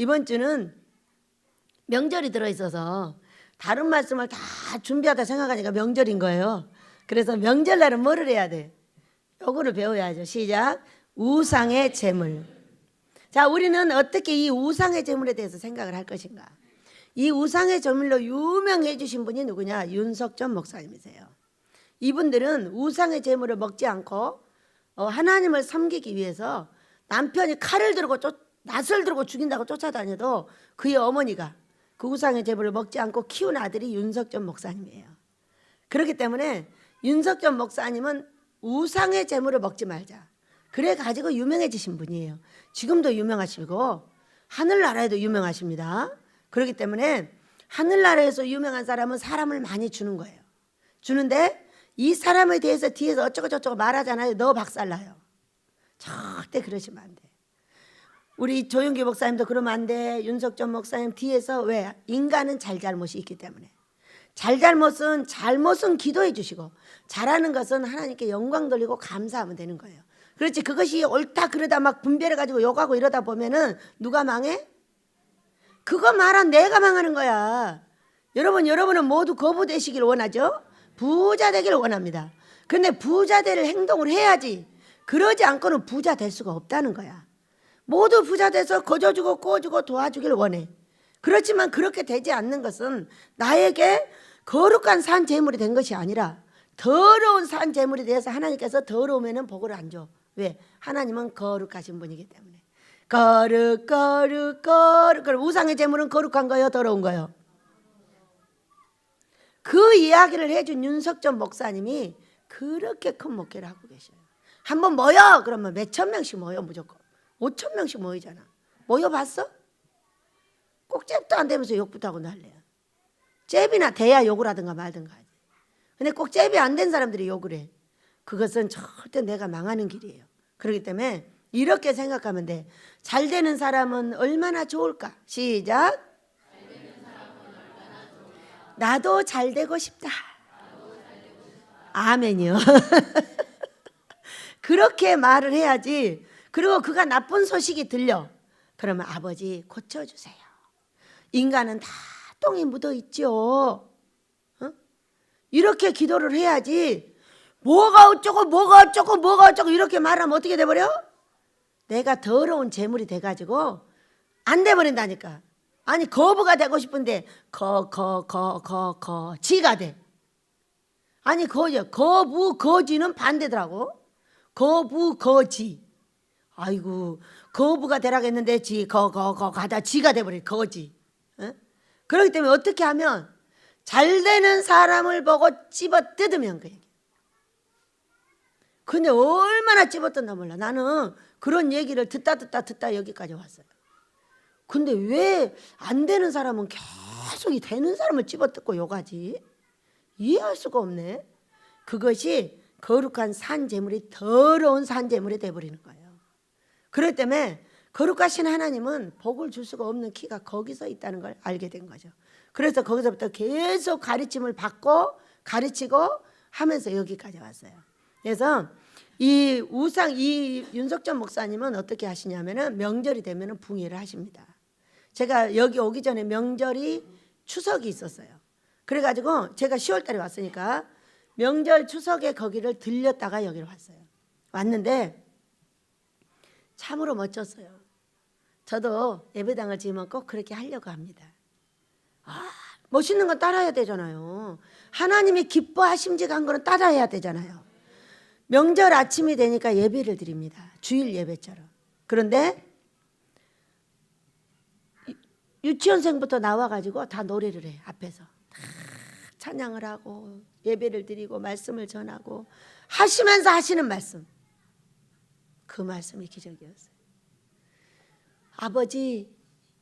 이번 주는 명절이 들어있어서 다른 말씀을 다 준비하다 생각하니까 명절인 거예요. 그래서 명절날은 뭐를 해야 돼? 요거를 배워야죠. 시작. 우상의 제물. 자, 우리는 어떻게 이 우상의 제물에 대해서 생각을 할 것인가? 이 우상의 제물로 유명해 주신 분이 누구냐? 윤석전 목사님이세요. 이분들은 우상의 제물을 먹지 않고 하나님을 섬기기 위해서 남편이 칼을 들고 낫을 들고 죽인다고 쫓아다녀도 그의 어머니가 그 우상의 제물을 먹지 않고 키운 아들이 윤석전 목사님이에요. 그렇기 때문에 윤석전 목사님은 우상의 제물을 먹지 말자. 그래 가지고 유명해지신 분이에요. 지금도 유명하시고 하늘나라에도 유명하십니다. 그렇기 때문에 하늘나라에서 유명한 사람은 사람을 많이 주는 거예요. 주는데 이 사람에 대해서 뒤에서 어쩌고저쩌고 말하잖아요. 너 박살나요. 절대 그러시면 안 돼. 우리 조용기 목사님도 그러면 안 돼. 윤석전 목사님 뒤에서 왜? 인간은 잘잘못이 있기 때문에. 잘못은 기도해 주시고 잘하는 것은 하나님께 영광 돌리고 감사하면 되는 거예요. 그렇지, 그것이 옳다 그러다 막 분별해 가지고 욕하고 이러다 보면은 누가 망해? 그거 말한 내가 망하는 거야. 여러분은 모두 거부 되시길 원하죠? 부자 되기를 원합니다. 그런데 부자 될 행동을 해야지. 그러지 않고는 부자 될 수가 없다는 거야. 모두 부자 돼서 거저주고 꼬주고 도와주길 원해. 그렇지만 그렇게 되지 않는 것은 나에게 거룩한 산 제물이 된 것이 아니라 더러운 산 제물이 돼서 하나님께서 더러우면 복을 안 줘. 왜? 하나님은 거룩하신 분이기 때문에. 거룩. 우상의 제물은 거룩한 거요, 더러운 거요? 그 이야기를 해준 윤석전 목사님이 그렇게 큰 목회를 하고 계셔요. 한번 모여 그러면 몇천 명씩 모여. 무조건 5천 명씩 모이잖아. 모여봤어? 꼭 잽도 안 되면서 욕부터 하고 난리야. 잽이나 돼야 욕을 하든가 말든가 하지. 근데 꼭 잽이 안 된 사람들이 욕을 해. 그것은 절대 내가 망하는 길이에요. 그렇기 때문에 이렇게 생각하면 돼. 잘 되는 사람은 얼마나 좋을까? 시작. 나도 잘 되고 싶다. 아멘이요. 그렇게 말을 해야지. 그리고 그가 나쁜 소식이 들려. 그러면 아버지 고쳐주세요. 인간은 다 똥이 묻어있죠. 이렇게 기도를 해야지. 뭐가 어쩌고 이렇게 말하면 어떻게 돼버려? 내가 더러운 재물이 돼가지고 안 돼버린다니까. 아니 거부가 되고 싶은데 지가 돼. 아니 거부 거지는 반대더라고. 거부 거지. 아이고 거부가 되라겠는데 가다 지가 돼버려. 거지. 그렇기 때문에 어떻게 하면 잘 되는 사람을 보고 집어 뜯으면 그 얘기. 근데 얼마나 집어 뜯나 몰라. 나는 그런 얘기를 듣다 여기까지 왔어요. 근데 왜 안 되는 사람은 계속 이 되는 사람을 집어 뜯고 욕하지? 이해할 수가 없네. 그것이 거룩한 산재물이 더러운 산재물이 돼버리는 거예요. 그렇기 때문에 거룩하신 하나님은 복을 줄 수가 없는 키가 거기서 있다는 걸 알게 된 거죠. 그래서 거기서부터 계속 가르침을 받고 가르치고 하면서 여기까지 왔어요. 그래서 이 윤석전 목사님은 어떻게 하시냐면은 명절이 되면은 붕해를 하십니다. 제가 여기 오기 전에 명절이 추석이 있었어요. 그래가지고 제가 10월 달에 왔으니까 명절 추석에 거기를 들렸다가 여기를 왔어요. 왔는데 참으로 멋졌어요. 저도 예배당을 지으면 꼭 그렇게 하려고 합니다. 멋있는 건 따라야 되잖아요. 하나님이 기뻐하심직한 거는 따라야 되잖아요. 명절 아침이 되니까 예배를 드립니다. 주일 예배처럼. 그런데 유치원생부터 나와가지고 다 노래를 해. 앞에서 다 찬양을 하고 예배를 드리고 말씀을 전하고 하시면서 하시는 말씀. 그 말씀이 기적이었어요. 아버지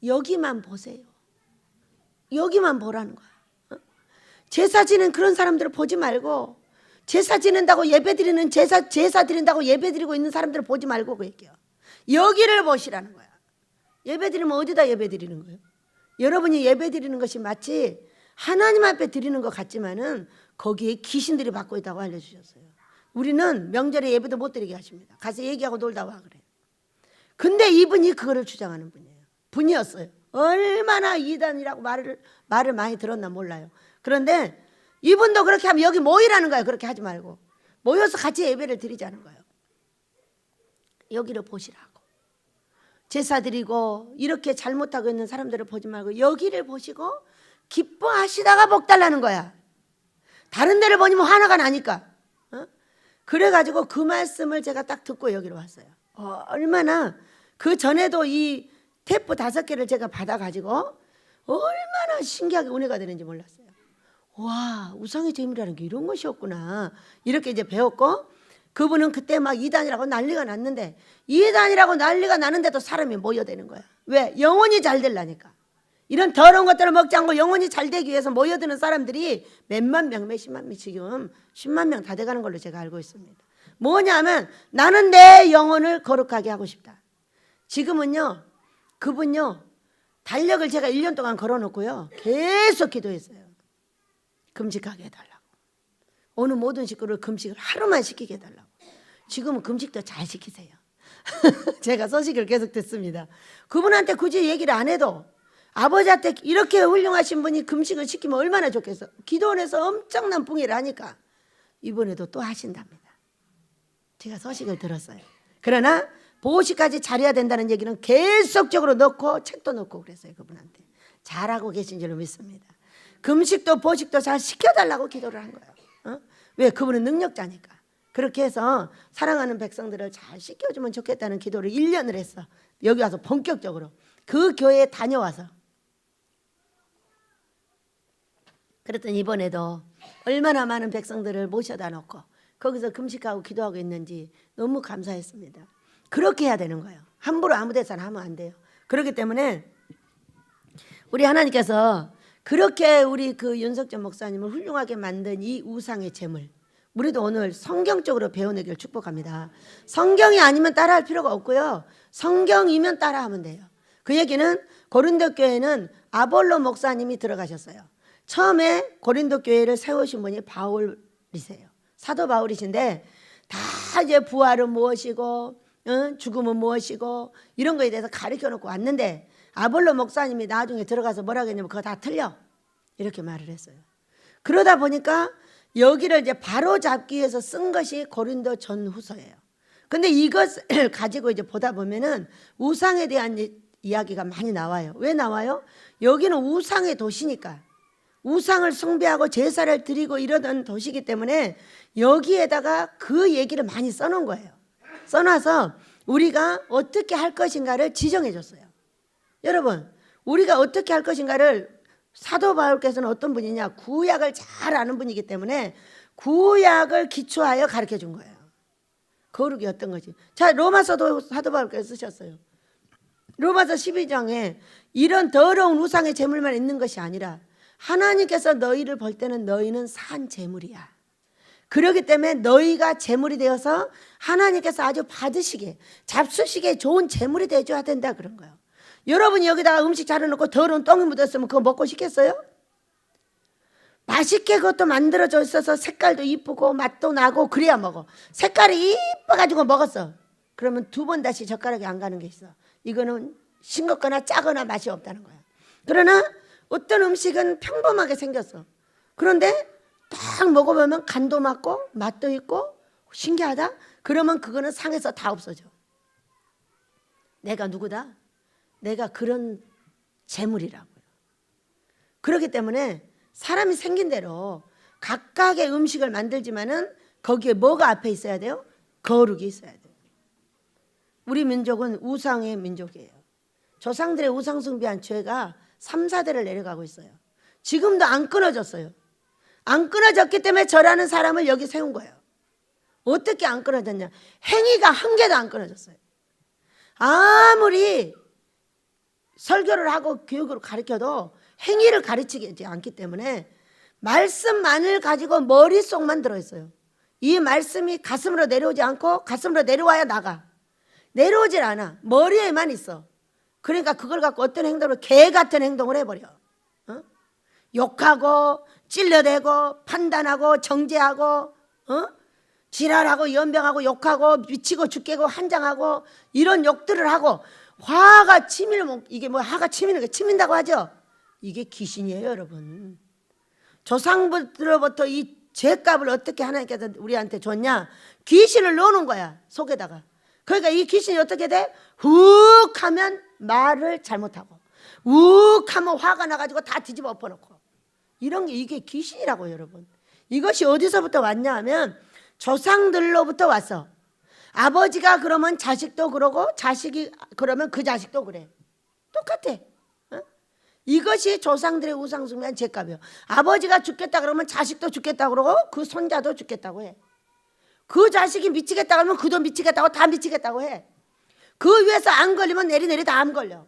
여기만 보세요. 여기만 보라는 거야. 제사 지는 그런 사람들을 보지 말고 제사 지낸다고 예배 드리는 제사 드린다고 예배 드리고 있는 사람들을 보지 말고 그 얘기요. 여기를 보시라는 거야. 예배 드리면 어디다 예배 드리는 거예요? 여러분이 예배 드리는 것이 마치 하나님 앞에 드리는 것 같지만은 거기에 귀신들이 받고 있다고 알려주셨어요. 우리는 명절에 예배도 못 드리게 하십니다. 가서 얘기하고 놀다 와 그래요. 근데 이분이 그거를 주장하는 분이에요. 분이었어요. 얼마나 이단이라고 말을 많이 들었나 몰라요. 그런데 이분도 그렇게 하면 여기 모이라는 거예요. 그렇게 하지 말고 모여서 같이 예배를 드리자는 거예요. 여기를 보시라고. 제사 드리고 이렇게 잘못하고 있는 사람들을 보지 말고 여기를 보시고 기뻐하시다가 복 달라는 거야. 다른 데를 보니 뭐 화나가 나니까. 그래가지고 그 말씀을 제가 딱 듣고 여기로 왔어요. 얼마나 그 전에도 이 테이프 5개를 제가 받아가지고 얼마나 신기하게 은혜가 되는지 몰랐어요. 와, 우상의 재물이라는 게 이런 것이었구나. 이렇게 이제 배웠고, 그분은 그때 막 이단이라고 난리가 났는데, 이단이라고 난리가 나는데도 사람이 모여드는 거야. 왜? 영혼이 잘 되려니까. 이런 더러운 것들을 먹지 않고 영혼이 잘 되기 위해서 모여드는 사람들이 몇만 명, 몇십만 명, 지금 10만 명 다 돼가는 걸로 제가 알고 있습니다. 뭐냐면 나는 내 영혼을 거룩하게 하고 싶다. 지금은요, 그분요, 달력을 제가 1년 동안 걸어놓고요, 계속 기도했어요. 금식하게 해달라고. 오늘 모든 식구를 금식을 하루만 시키게 해달라고. 지금은 금식도 잘 시키세요. 제가 서식을 계속 듣습니다. 그분한테 굳이 얘기를 안 해도 아버지한테 이렇게 훌륭하신 분이 금식을 시키면 얼마나 좋겠어. 기도원에서 엄청난 붕해를 하니까 이번에도 또 하신답니다. 제가 서식을 들었어요. 그러나 보호식까지 잘해야 된다는 얘기는 계속적으로 넣고 책도 넣고 그랬어요. 그분한테 잘하고 계신 줄로 믿습니다. 금식도 보식도 잘 시켜달라고 기도를 한 거예요. 왜? 그분은 능력자니까. 그렇게 해서 사랑하는 백성들을 잘 시켜주면 좋겠다는 기도를 1년을 했어. 여기 와서 본격적으로 그 교회에 다녀와서. 그랬더니 이번에도 얼마나 많은 백성들을 모셔다 놓고 거기서 금식하고 기도하고 있는지 너무 감사했습니다. 그렇게 해야 되는 거예요. 함부로 아무 데서나 하면 안 돼요. 그렇기 때문에 우리 하나님께서 그렇게 우리 그 윤석전 목사님을 훌륭하게 만든 이 우상의 재물, 우리도 오늘 성경적으로 배워내기를 축복합니다. 성경이 아니면 따라할 필요가 없고요, 성경이면 따라하면 돼요. 그 얘기는 고린도 교회는 아볼로 목사님이 들어가셨어요. 처음에 고린도 교회를 세우신 분이 바울이세요. 사도 바울이신데 다 이제 부활은 무엇이고 죽음은 무엇이고 이런 거에 대해서 가르쳐 놓고 왔는데, 아볼로 목사님이 나중에 들어가서 뭐라고 했냐면 그거 다 틀려 이렇게 말을 했어요. 그러다 보니까 여기를 이제 바로 잡기 위해서 쓴 것이 고린도 전후서예요. 근데 이것을 가지고 이제 보다 보면은 우상에 대한 이야기가 많이 나와요. 왜 나와요? 여기는 우상의 도시니까, 우상을 숭배하고 제사를 드리고 이러던 도시이기 때문에 여기에다가 그 얘기를 많이 써놓은 거예요. 써놔서 우리가 어떻게 할 것인가를 지정해 줬어요. 여러분, 우리가 어떻게 할 것인가를 사도 바울께서는 어떤 분이냐, 구약을 잘 아는 분이기 때문에 구약을 기초하여 가르쳐 준 거예요. 거룩이 어떤 거지. 자, 로마서도 사도 바울께서 쓰셨어요. 로마서 12장에 이런 더러운 우상의 재물만 있는 것이 아니라 하나님께서 너희를 볼 때는 너희는 산 재물이야. 그렇기 때문에 너희가 재물이 되어서 하나님께서 아주 받으시게, 잡수시게 좋은 재물이 되어줘야 된다 그런 거예요. 여러분이 여기다가 음식 차려놓고 더러운 똥이 묻었으면 그거 먹고 싶겠어요? 맛있게 그것도 만들어져 있어서 색깔도 이쁘고 맛도 나고 그래야 먹어. 색깔이 이뻐가지고 먹었어. 그러면 2번 다시 젓가락이 안 가는 게 있어. 이거는 싱겁거나 짜거나 맛이 없다는 거야. 그러나 어떤 음식은 평범하게 생겼어. 그런데 딱 먹어보면 간도 맞고 맛도 있고 신기하다? 그러면 그거는 상에서 다 없어져. 내가 누구다? 내가 그런 재물이라고요. 그렇기 때문에 사람이 생긴 대로 각각의 음식을 만들지만은 거기에 뭐가 앞에 있어야 돼요? 거룩이 있어야 돼요. 우리 민족은 우상의 민족이에요. 조상들의 우상 숭배한 죄가 3, 4대를 내려가고 있어요. 지금도 안 끊어졌어요. 안 끊어졌기 때문에 저라는 사람을 여기 세운 거예요. 어떻게 안 끊어졌냐? 행위가 한 개도 안 끊어졌어요. 아무리 설교를 하고 교육으로 가르쳐도 행위를 가르치지 않기 때문에 말씀만을 가지고 머릿속만 들어있어요. 이 말씀이 가슴으로 내려오지 않고 가슴으로 내려와야 나가. 내려오질 않아. 머리에만 있어. 그러니까 그걸 갖고 어떤 행동을, 개 같은 행동을 해버려. 욕하고 찔러대고 판단하고 정죄하고 지랄하고 연병하고 욕하고 미치고 죽겠고 한장하고 이런 욕들을 하고 화가 치밀면 이게 뭐 화가 치미는 거 치민다고 하죠. 이게 귀신이에요, 여러분. 조상들로부터 이 죄값을 어떻게 하나님께서 우리한테 줬냐? 귀신을 넣어놓은 거야, 속에다가. 그러니까 이 귀신이 어떻게 돼? 훅 하면 말을 잘못하고, 욱 하면 화가 나가지고 다 뒤집어 엎어놓고, 이런 게 이게 귀신이라고, 여러분. 이것이 어디서부터 왔냐 하면 조상들로부터 왔어. 아버지가 그러면 자식도 그러고, 자식이 그러면 그 자식도 그래. 똑같아. 이것이 조상들의 우상숭배한 죄값이에요. 아버지가 죽겠다 그러면 자식도 죽겠다 그러고 그 손자도 죽겠다고 해. 그 자식이 미치겠다 그러면 그도 미치겠다고 다 미치겠다고 해. 그 위에서 안 걸리면 내리 다 안 걸려.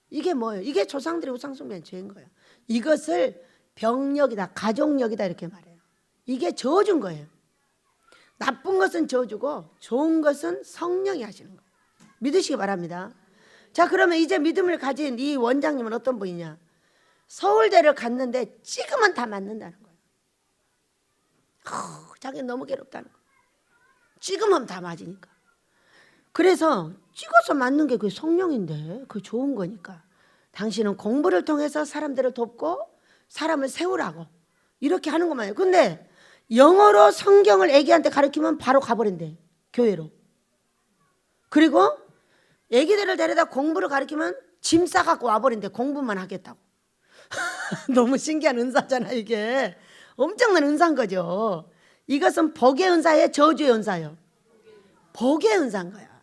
이게 뭐예요? 이게 조상들의 우상숭배한 죄인 거예요. 이것을 병력이다, 가족력이다 이렇게 말해요. 이게 저주인 거예요. 나쁜 것은 저주고 좋은 것은 성령이 하시는 거예요. 믿으시기 바랍니다. 자, 그러면 이제 믿음을 가진 이 원장님은 어떤 분이냐? 서울대를 갔는데 찍으면 다 맞는다는 거예요. 자기는 너무 괴롭다는 거예요. 찍으면 다 맞으니까. 그래서 찍어서 맞는 게 그게 성령인데, 그게 좋은 거니까. 당신은 공부를 통해서 사람들을 돕고 사람을 세우라고 이렇게 하는 것만요. 근데 영어로 성경을 애기한테 가르치면 바로 가버린대, 교회로. 그리고 애기들을 데려다 공부를 가르치면 짐 싸갖고 와버린대, 공부만 하겠다고. 너무 신기한 은사잖아, 이게. 엄청난 은사인 거죠. 이것은 복의 은사예요, 저주의 은사예요? 복의 은사인 거야.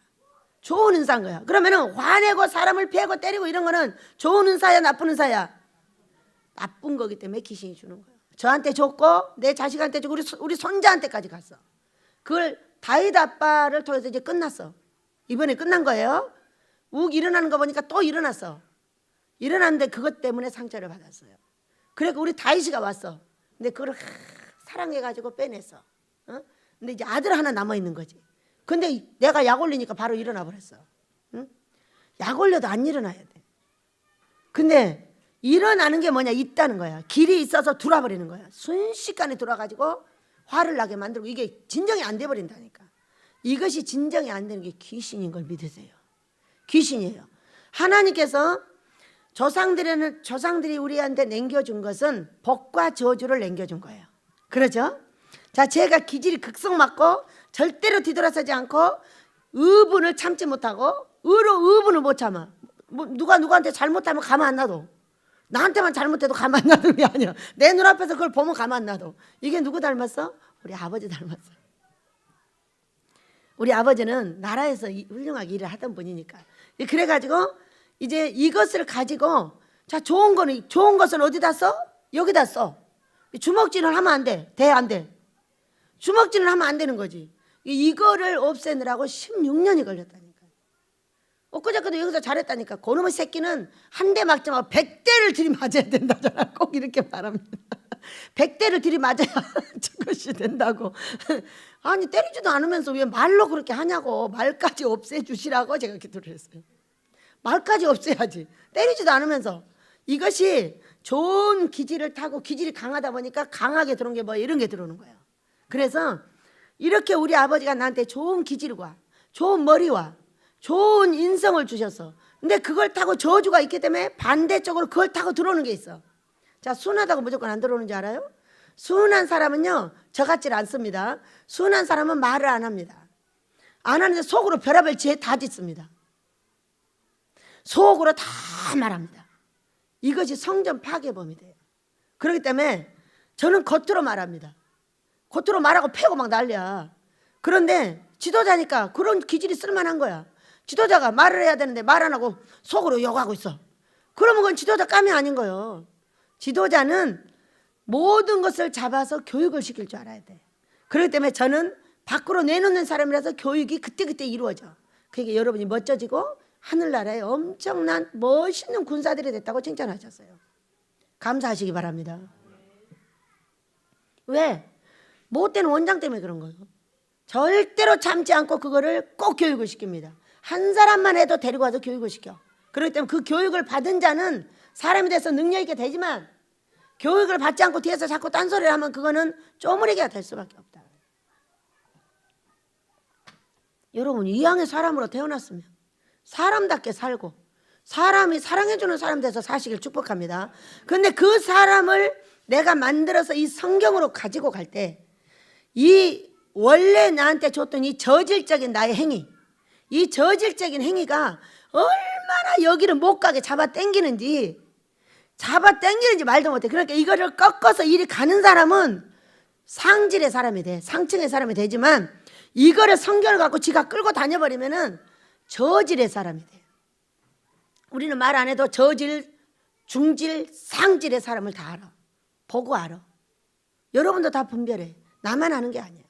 좋은 은사인 거야. 그러면은 화내고 사람을 패고 때리고 이런 거는 좋은 은사야, 나쁜 은사야? 나쁜 거기 때문에 귀신이 주는 거야. 저한테 줬고 내 자식한테 주고 우리 손자한테까지 갔어. 그걸 다윗 아빠를 통해서 이제 끝났어. 이번에 끝난 거예요. 욱 일어나는 거 보니까 또 일어났어. 일어났는데 그것 때문에 상처를 받았어요. 그래서 우리 다윗이가 왔어. 근데 그걸 사랑해가지고 빼냈어. 근데 이제 아들 하나 남아있는 거지. 근데 내가 약 올리니까 바로 일어나 버렸어. 약 올려도 안 일어나야 돼. 근데 일어나는 게 뭐냐? 있다는 거야. 길이 있어서 돌아버리는 거야. 순식간에 돌아가지고 화를 나게 만들고, 이게 진정이 안 돼버린다니까. 이것이 진정이 안 되는 게 귀신인 걸 믿으세요. 귀신이에요. 하나님께서 조상들이 우리한테 남겨준 것은 복과 저주를 남겨준 거예요. 그러죠? 자, 제가 기질이 극성 맞고 절대로 뒤돌아서지 않고 의분을 참지 못하고 의분을 못 참아. 뭐 누가 누구한테 잘못하면 가만 안 놔둬. 나한테만 잘못해도 가만 안 놔두는 게 아니야. 내 눈앞에서 그걸 보면 가만 안 놔둬. 이게 누구 닮았어? 우리 아버지 닮았어. 우리 아버지는 나라에서 훌륭하게 일을 하던 분이니까. 그래가지고 이제 이것을 가지고, 자, 좋은 것은 어디다 써? 여기다 써. 주먹질을 하면 안 돼. 돼, 안 돼? 주먹질을 하면 안 되는 거지. 이거를 없애느라고 16년이 걸렸다니까. 엊그저께도 여기서 잘했다니까. 그놈의 새끼는 한 대 맞지 말고 100대를 들이맞아야 된다잖아. 꼭 이렇게 말합니다. 100대를 들이맞아야 저것이 된다고. 아니, 때리지도 않으면서 왜 말로 그렇게 하냐고. 말까지 없애주시라고 제가 기도를 했어요. 말까지 없애야지. 때리지도 않으면서. 이것이 좋은 기질을 타고 기질이 강하다 보니까 강하게 들어온 게 뭐 이런 게 들어오는 거예요. 그래서 이렇게 우리 아버지가 나한테 좋은 기질과 좋은 머리와 좋은 인성을 주셔서, 근데 그걸 타고 저주가 있기 때문에 반대쪽으로 그걸 타고 들어오는 게 있어. 자, 순하다고 무조건 안 들어오는 줄 알아요? 순한 사람은요, 저같질 않습니다. 순한 사람은 말을 안 합니다. 안 하는데 속으로 별의별 죄 다 짓습니다. 속으로 다 말합니다. 이것이 성전 파괴범이 돼요. 그렇기 때문에 저는 겉으로 말합니다. 겉으로 말하고 패고 막 난리야. 그런데 지도자니까 그런 기질이 쓸만한 거야. 지도자가 말을 해야 되는데 말 안 하고 속으로 욕하고 있어. 그러면 그건 지도자 깜이 아닌 거예요. 지도자는 모든 것을 잡아서 교육을 시킬 줄 알아야 돼. 그렇기 때문에 저는 밖으로 내놓는 사람이라서 교육이 그때그때 이루어져. 그러니까 여러분이 멋져지고 하늘나라에 엄청난 멋있는 군사들이 됐다고 칭찬하셨어요. 감사하시기 바랍니다. 왜? 못된 원장 때문에 그런 거예요. 절대로 참지 않고 그거를 꼭 교육을 시킵니다. 한 사람만 해도 데리고 와서 교육을 시켜. 그렇기 때문에 그 교육을 받은 자는 사람이 돼서 능력 있게 되지만, 교육을 받지 않고 뒤에서 자꾸 딴소리를 하면 그거는 쪼무리개가 될 수밖에 없다. 여러분, 이왕의 사람으로 태어났으면 사람답게 살고 사람이 사랑해주는 사람 돼서 사시길 축복합니다. 그런데 그 사람을 내가 만들어서 이 성경으로 가지고 갈 때 이 원래 나한테 줬던 이 저질적인 나의 행위, 이 저질적인 행위가 얼마나 여기를 못 가게 잡아 당기는지 말도 못해. 그러니까 이거를 꺾어서 이리 가는 사람은 상질의 사람이 돼. 상층의 사람이 되지만 이거를 성경을 갖고 지가 끌고 다녀버리면은 저질의 사람이 돼. 우리는 말 안 해도 저질, 중질, 상질의 사람을 다 알아. 보고 알아. 여러분도 다 분별해. 나만 아는 게 아니야.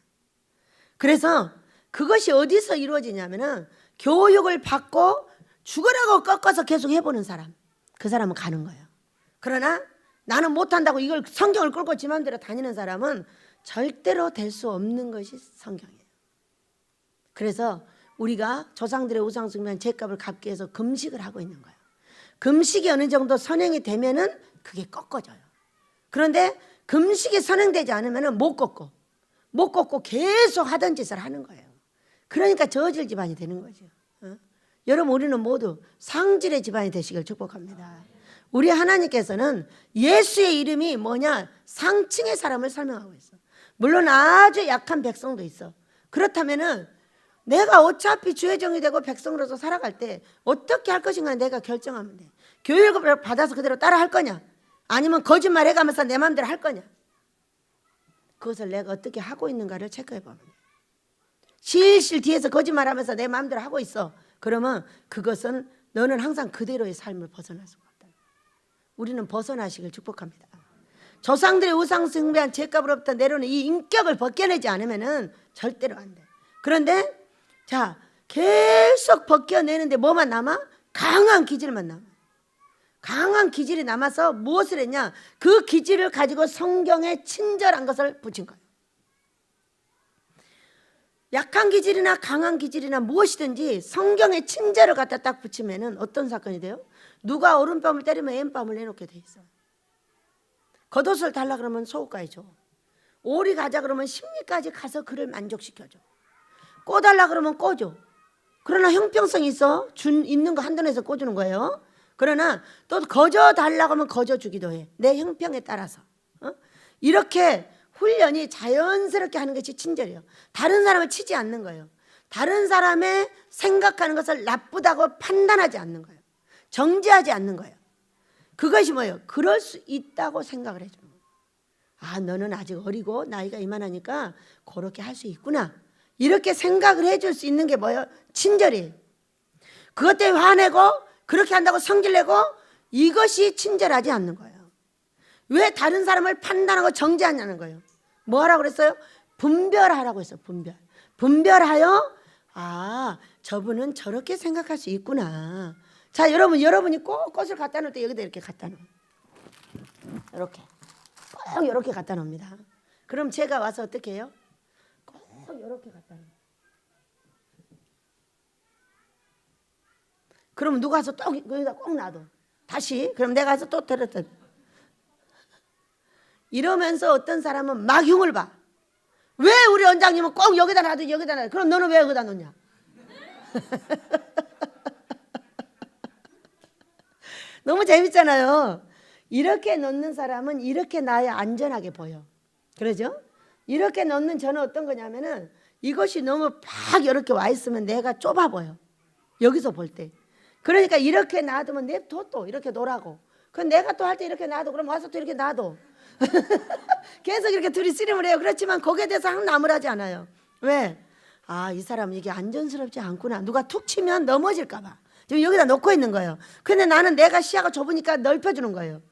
그래서 그것이 어디서 이루어지냐면은 교육을 받고 죽으라고 꺾어서 계속 해보는 사람, 그 사람은 가는 거예요. 그러나 나는 못한다고 이걸 성경을 끌고 지 마음대로 다니는 사람은 절대로 될 수 없는 것이 성경이에요. 그래서 우리가 조상들의 우상 숭배한 죄값을 갚기 위해서 금식을 하고 있는 거예요. 금식이 어느 정도 선행이 되면은 그게 꺾어져요. 그런데 금식이 선행되지 않으면은 못 꺾고 계속 하던 짓을 하는 거예요. 그러니까 저질 집안이 되는 거죠. 여러분, 우리는 모두 상질의 집안이 되시길 축복합니다. 우리 하나님께서는 예수의 이름이 뭐냐? 상층의 사람을 설명하고 있어. 물론 아주 약한 백성도 있어. 그렇다면은 내가 어차피 주의 종이 되고 백성으로서 살아갈 때 어떻게 할 것인가 내가 결정하면 돼. 교육을 받아서 그대로 따라 할 거냐? 아니면 거짓말 해가면서 내 마음대로 할 거냐? 그것을 내가 어떻게 하고 있는가를 체크해 보면 돼. 실실 뒤에서 거짓말하면서 내 마음대로 하고 있어. 그러면 그것은 너는 항상 그대로의 삶을 벗어날 수가 없다. 우리는 벗어나시길 축복합니다. 조상들의 우상 숭배한 죄값으로부터 내려오는 이 인격을 벗겨내지 않으면은 절대로 안 돼. 그런데 자, 계속 벗겨내는데 뭐만 남아? 강한 기질만 남아. 강한 기질이 남아서 무엇을 했냐? 그 기질을 가지고 성경에 친절한 것을 붙인 거예요. 약한 기질이나 강한 기질이나 무엇이든지 성경에 친절을 갖다 딱 붙이면은 어떤 사건이 돼요? 누가 오른뺨을 때리면 왼뺨을 내놓게 돼 있어. 겉옷을 달라 그러면 속옷까지 줘. 오리 가자 그러면 심리까지 가서 그를 만족시켜줘. 꼬달라 그러면 꼬줘. 그러나 형평성이 있어. 있는 거 한돈에서 꼬주는 거예요. 그러나 또 거저 달라고 하면 거저 주기도 해. 내 형평에 따라서. 이렇게 훈련이 자연스럽게 하는 것이 친절이에요. 다른 사람을 치지 않는 거예요. 다른 사람의 생각하는 것을 나쁘다고 판단하지 않는 거예요. 정죄하지 않는 거예요. 그것이 뭐예요? 그럴 수 있다고 생각을 해주는 거예요. 아, 너는 아직 어리고 나이가 이만하니까 그렇게 할 수 있구나. 이렇게 생각을 해줄 수 있는 게 뭐예요? 친절이에요. 그것 때문에 화내고 그렇게 한다고 성질내고 이것이 친절하지 않는 거예요. 왜 다른 사람을 판단하고 정죄하냐는 거예요. 뭐 하라고 그랬어요? 분별하라고 했어요. 분별하여 아, 저분은 저렇게 생각할 수 있구나. 자, 여러분이 꼭 꽃을 갖다 놓을 때 여기다 이렇게 갖다 놓아요. 이렇게 꼭 이렇게 갖다 놓습니다. 그럼 제가 와서 어떻게 해요? 꼭 이렇게 갖다 놓아요. 그럼 누가 와서 또 여기다 꼭 놔둬. 다시 그럼 내가 와서 또 들었다. 이러면서 어떤 사람은 막 흉을 봐. 왜 우리 원장님은 꼭 여기다 놔둬 여기다 놔둬. 그럼 너는 왜 여기다 놓냐? 너무 재밌잖아요. 이렇게 놓는 사람은 이렇게 놔야 안전하게 보여. 그러죠? 이렇게 놓는 저는 어떤 거냐면은 이것이 너무 막 이렇게 와 있으면 내가 좁아 보여. 여기서 볼 때. 그러니까 이렇게 놔두면 냅둬 또 이렇게 놓으라고. 그럼 내가 또 할 때 이렇게 놔둬. 그럼 와서 또 이렇게 놔둬. 계속 이렇게 둘이 씨름을 해요. 그렇지만 거기에 대해서 항상 나무라지 않아요. 왜? 아, 이 사람은 이게 안전스럽지 않구나. 누가 툭 치면 넘어질까 봐. 지금 여기다 놓고 있는 거예요. 근데 나는 내가 시야가 좁으니까 넓혀주는 거예요.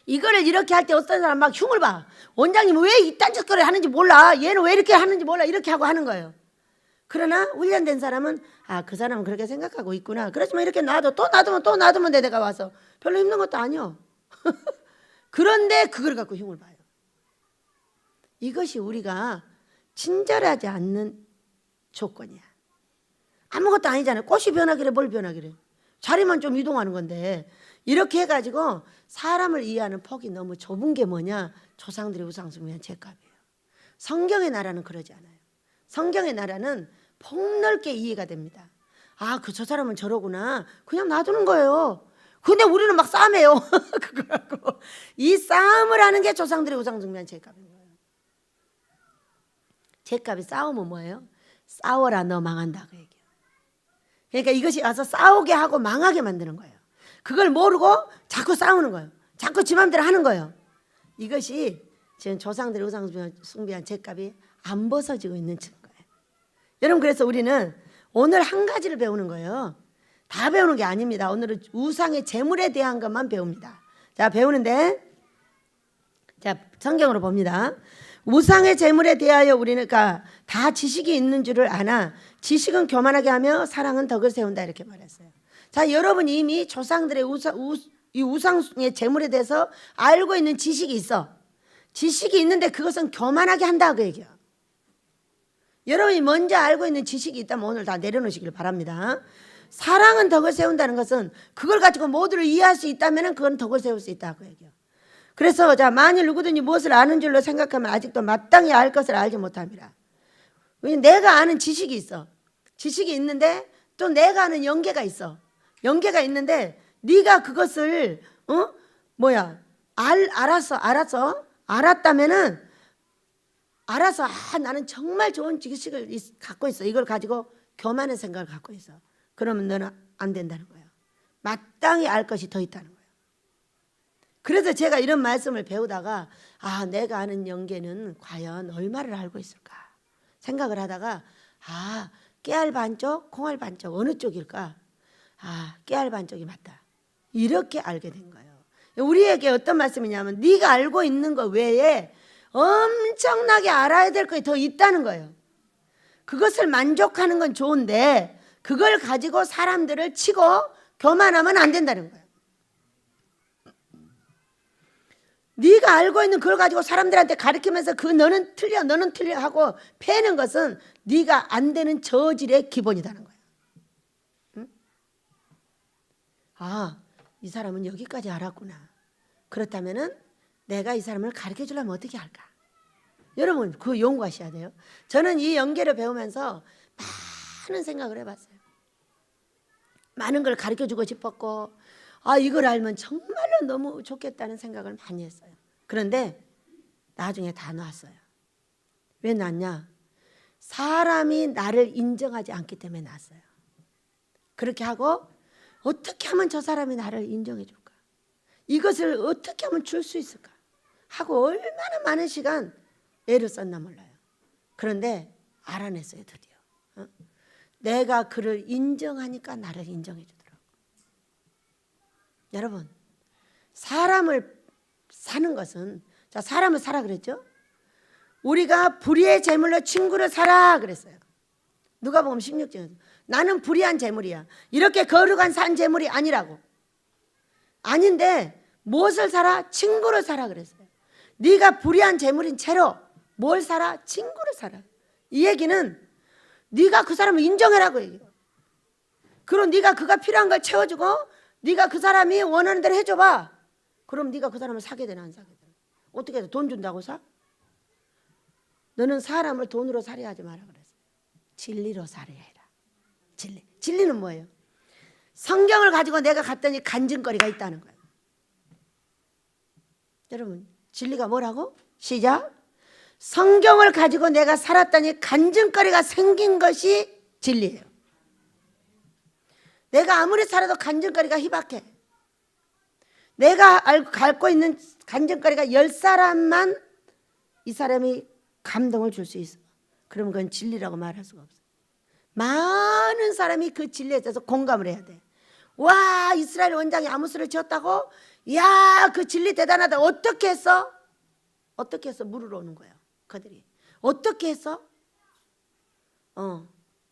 이거를 이렇게 할 때 어떤 사람 막 흉을 봐. 원장님은 왜 이딴 짓거리 하는지 몰라. 얘는 왜 이렇게 하는지 몰라. 이렇게 하고 하는 거예요. 그러나 훈련된 사람은 아, 그 사람은 그렇게 생각하고 있구나. 그렇지만 이렇게 놔둬. 또 놔두면 돼. 내가 와서. 별로 힘든 것도 아니요. 그런데 그걸 갖고 흉을 봐요. 이것이 우리가 친절하지 않는 조건이야. 아무것도 아니잖아요. 꽃이 변하기래 뭘 변하기래. 자리만 좀 이동하는 건데 이렇게 해가지고 사람을 이해하는 폭이 너무 좁은 게 뭐냐? 조상들의 우상숭배한 죄값이에요. 성경의 나라는 그러지 않아요. 성경의 나라는 폭넓게 이해가 됩니다. 저 사람은 저러구나. 그냥 놔두는 거예요. 근데 우리는 막 싸매요. 그거 갖고. 이 싸움을 하는 게 조상들의 우상숭배한 죄값인 거예요. 죄값이 싸움은 뭐예요? 싸워라 너 망한다 그 얘기예요. 그러니까 이것이 와서 싸우게 하고 망하게 만드는 거예요. 그걸 모르고 자꾸 싸우는 거예요. 자꾸 지 맘대로 하는 거예요. 이것이 지금 조상들의 우상숭배한 죄값이 안 벗어지고 있는 거예요. 여러분, 그래서 우리는 오늘 한 가지를 배우는 거예요. 다 배우는 게 아닙니다. 오늘은 우상의 재물에 대한 것만 배웁니다. 자, 배우는데, 자, 성경으로 봅니다. 우상의 재물에 대하여 우리는 다 지식이 있는 줄을 아나 지식은 교만하게 하며 사랑은 덕을 세운다 이렇게 말했어요. 자, 여러분 이미 조상들의 이 우상의 재물에 대해서 알고 있는 지식이 있어. 지식이 있는데 그것은 교만하게 한다 그 얘기야. 여러분이 먼저 알고 있는 지식이 있다면 오늘 다 내려놓으시길 바랍니다. 사랑은 덕을 세운다는 것은 그걸 가지고 모두를 이해할 수 있다면 그건 덕을 세울 수 있다 그 얘기야. 그래서 자, 만일 누구든지 무엇을 아는 줄로 생각하면 아직도 마땅히 알 것을 알지 못합니다. 내가 아는 지식이 있어. 지식이 있는데 또 내가 아는 연계가 있어. 연계가 있는데 네가 그것을 알았다면은 알아서 나는 정말 좋은 지식을 갖고 있어. 이걸 가지고 교만의 생각을 갖고 있어. 그러면 너는 안 된다는 거예요. 마땅히 알 것이 더 있다는 거예요. 그래서 제가 이런 말씀을 배우다가 내가 아는 연계는 과연 얼마를 알고 있을까 생각을 하다가 깨알 반쪽 콩알 반쪽 어느 쪽일까? 깨알 반쪽이 맞다. 이렇게 알게 된 거예요. 우리에게 어떤 말씀이냐면 네가 알고 있는 것 외에 엄청나게 알아야 될 것이 더 있다는 거예요. 그것을 만족하는 건 좋은데 그걸 가지고 사람들을 치고 교만하면 안 된다는 거예요. 네가 알고 있는 그걸 가지고 사람들한테 가르치면서 너는 틀려 하고 패는 것은 네가 안 되는 저질의 기본이라는 거예요. 응? 이 사람은 여기까지 알았구나. 그렇다면은 내가 이 사람을 가르쳐 주려면 어떻게 할까? 여러분 그 연구하셔야 돼요. 저는 이 연계를 배우면서 많은 생각을 해봤어요. 많은 걸 가르쳐 주고 싶었고 이걸 알면 정말로 너무 좋겠다는 생각을 많이 했어요. 그런데 나중에 다 놨어요. 왜 놨냐? 사람이 나를 인정하지 않기 때문에 놨어요. 그렇게 하고 어떻게 하면 저 사람이 나를 인정해 줄까? 이것을 어떻게 하면 줄 수 있을까? 하고 얼마나 많은 시간 애를 썼나 몰라요. 그런데 알아냈어요. 드디어. 내가 그를 인정하니까 나를 인정해 주더라고. 여러분 사람을 사는 것은 사람을 사라 그랬죠. 우리가 불의의 재물로 친구를 사라 그랬어요. 누가복음 16장에서 나는 불의한 재물이야. 이렇게 거룩한 산 재물이 아니라고. 아닌데 무엇을 사라? 친구를 사라 그랬어요. 네가 불의한 재물인 채로 뭘 사라? 친구를 사라. 이 얘기는 네가 그 사람을 인정해라고 얘기해요. 그럼 네가 그가 필요한 걸 채워주고 네가 그 사람이 원하는 대로 해줘봐. 그럼 네가 그 사람을 사게 되나 안 사게 되나? 어떻게 해서 돈 준다고 사? 너는 사람을 돈으로 사려 하지 마라 그랬어요. 진리로 사려 해라. 진리는 뭐예요? 성경을 가지고 내가 갔더니 간증거리가 있다는 거예요. 여러분 진리가 뭐라고? 시작. 성경을 가지고 내가 살았더니 간증거리가 생긴 것이 진리예요. 내가 아무리 살아도 간증거리가 희박해. 내가 갖고 있는 간증거리가 10사람만 이 사람이 감동을 줄 수 있어. 그러면 그건 진리라고 말할 수가 없어. 많은 사람이 그 진리에 대해서 공감을 해야 돼. 와, 이스라엘 원장이 아모스를 지었다고? 야, 그 진리 대단하다. 어떻게 했어? 어떻게 해서 물으러 오는 거야 그들이. 어떻게 했어?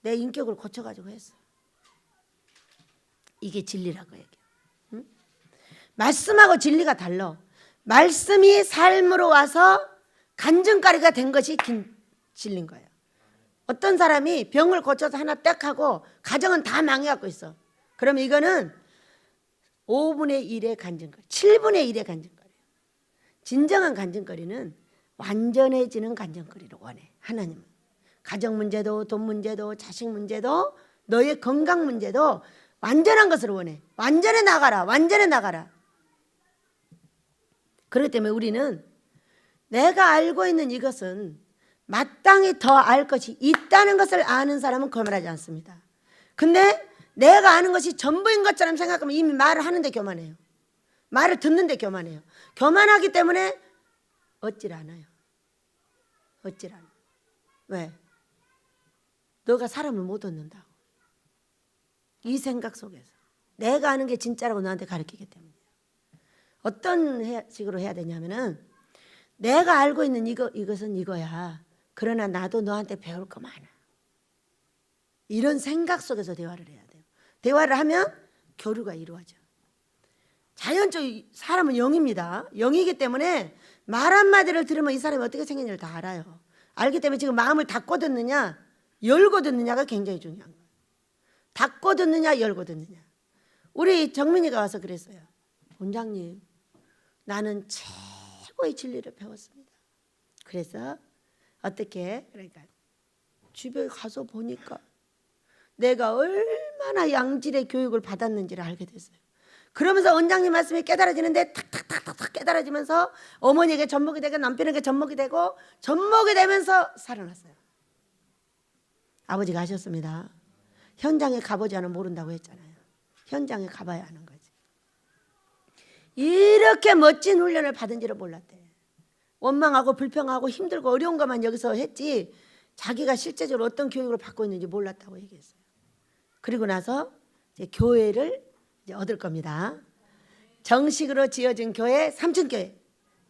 내 인격을 고쳐가지고 했어. 이게 진리라고 얘기해. 응? 말씀하고 진리가 달라. 말씀이 삶으로 와서 간증거리가 된 것이 진리인 거예요. 어떤 사람이 병을 고쳐서 하나 딱 하고 가정은 다 망해갖고 있어. 그러면 이거는 5분의 1의 간증거리, 7분의 1의 간증거리예요. 진정한 간증거리는 완전해지는 간증거리를 원해. 하나님은 가정 문제도 돈 문제도 자식 문제도 너의 건강 문제도 완전한 것을 원해. 완전히 나가라. 완전히 나가라. 그렇기 때문에 우리는 내가 알고 있는 이것은 마땅히 더 알 것이 있다는 것을 아는 사람은 거만하지 않습니다. 근데 내가 아는 것이 전부인 것처럼 생각하면 이미 말을 하는데 교만해요. 말을 듣는데 교만해요. 교만하기 때문에 얻질 않아요. 얻질 않아요. 왜? 너가 사람을 못 얻는다고. 이 생각 속에서 내가 아는 게 진짜라고 너한테 가르치기 때문에. 어떤 식으로 해야 되냐면은 내가 알고 있는 이것은 이거야. 그러나 나도 너한테 배울 거 많아. 이런 생각 속에서 대화를 해야 돼요. 대화를 하면 교류가 이루어져. 자연적으로 사람은 영입니다. 영이기 때문에 말 한마디를 들으면 이 사람이 어떻게 생겼는지를 다 알아요. 알기 때문에 지금 마음을 닫고 듣느냐 열고 듣느냐가 굉장히 중요한 거예요. 닫고 듣느냐 열고 듣느냐. 우리 정민이가 와서 그랬어요. 원장님, 나는 최고의 진리를 배웠습니다. 그래서 어떻게? 그러니까 집에 가서 보니까 내가 얼마나 양질의 교육을 받았는지를 알게 됐어요. 그러면서 원장님 말씀이 깨달아지는데 탁탁탁탁 깨달아지면서 어머니에게 접목이 되고 남편에게 접목이 되고 접목이 되면서 살아났어요. 아버지가 하셨습니다. 현장에 가보지 않으면 모른다고 했잖아요. 현장에 가봐야 하는 거지. 이렇게 멋진 훈련을 받은지를 몰랐대. 원망하고 불평하고 힘들고 어려운 것만 여기서 했지 자기가 실제적으로 어떤 교육을 받고 있는지 몰랐다고 얘기했어요. 그리고 나서 이제 교회를 이제 얻을 겁니다. 정식으로 지어진 교회, 삼층교회.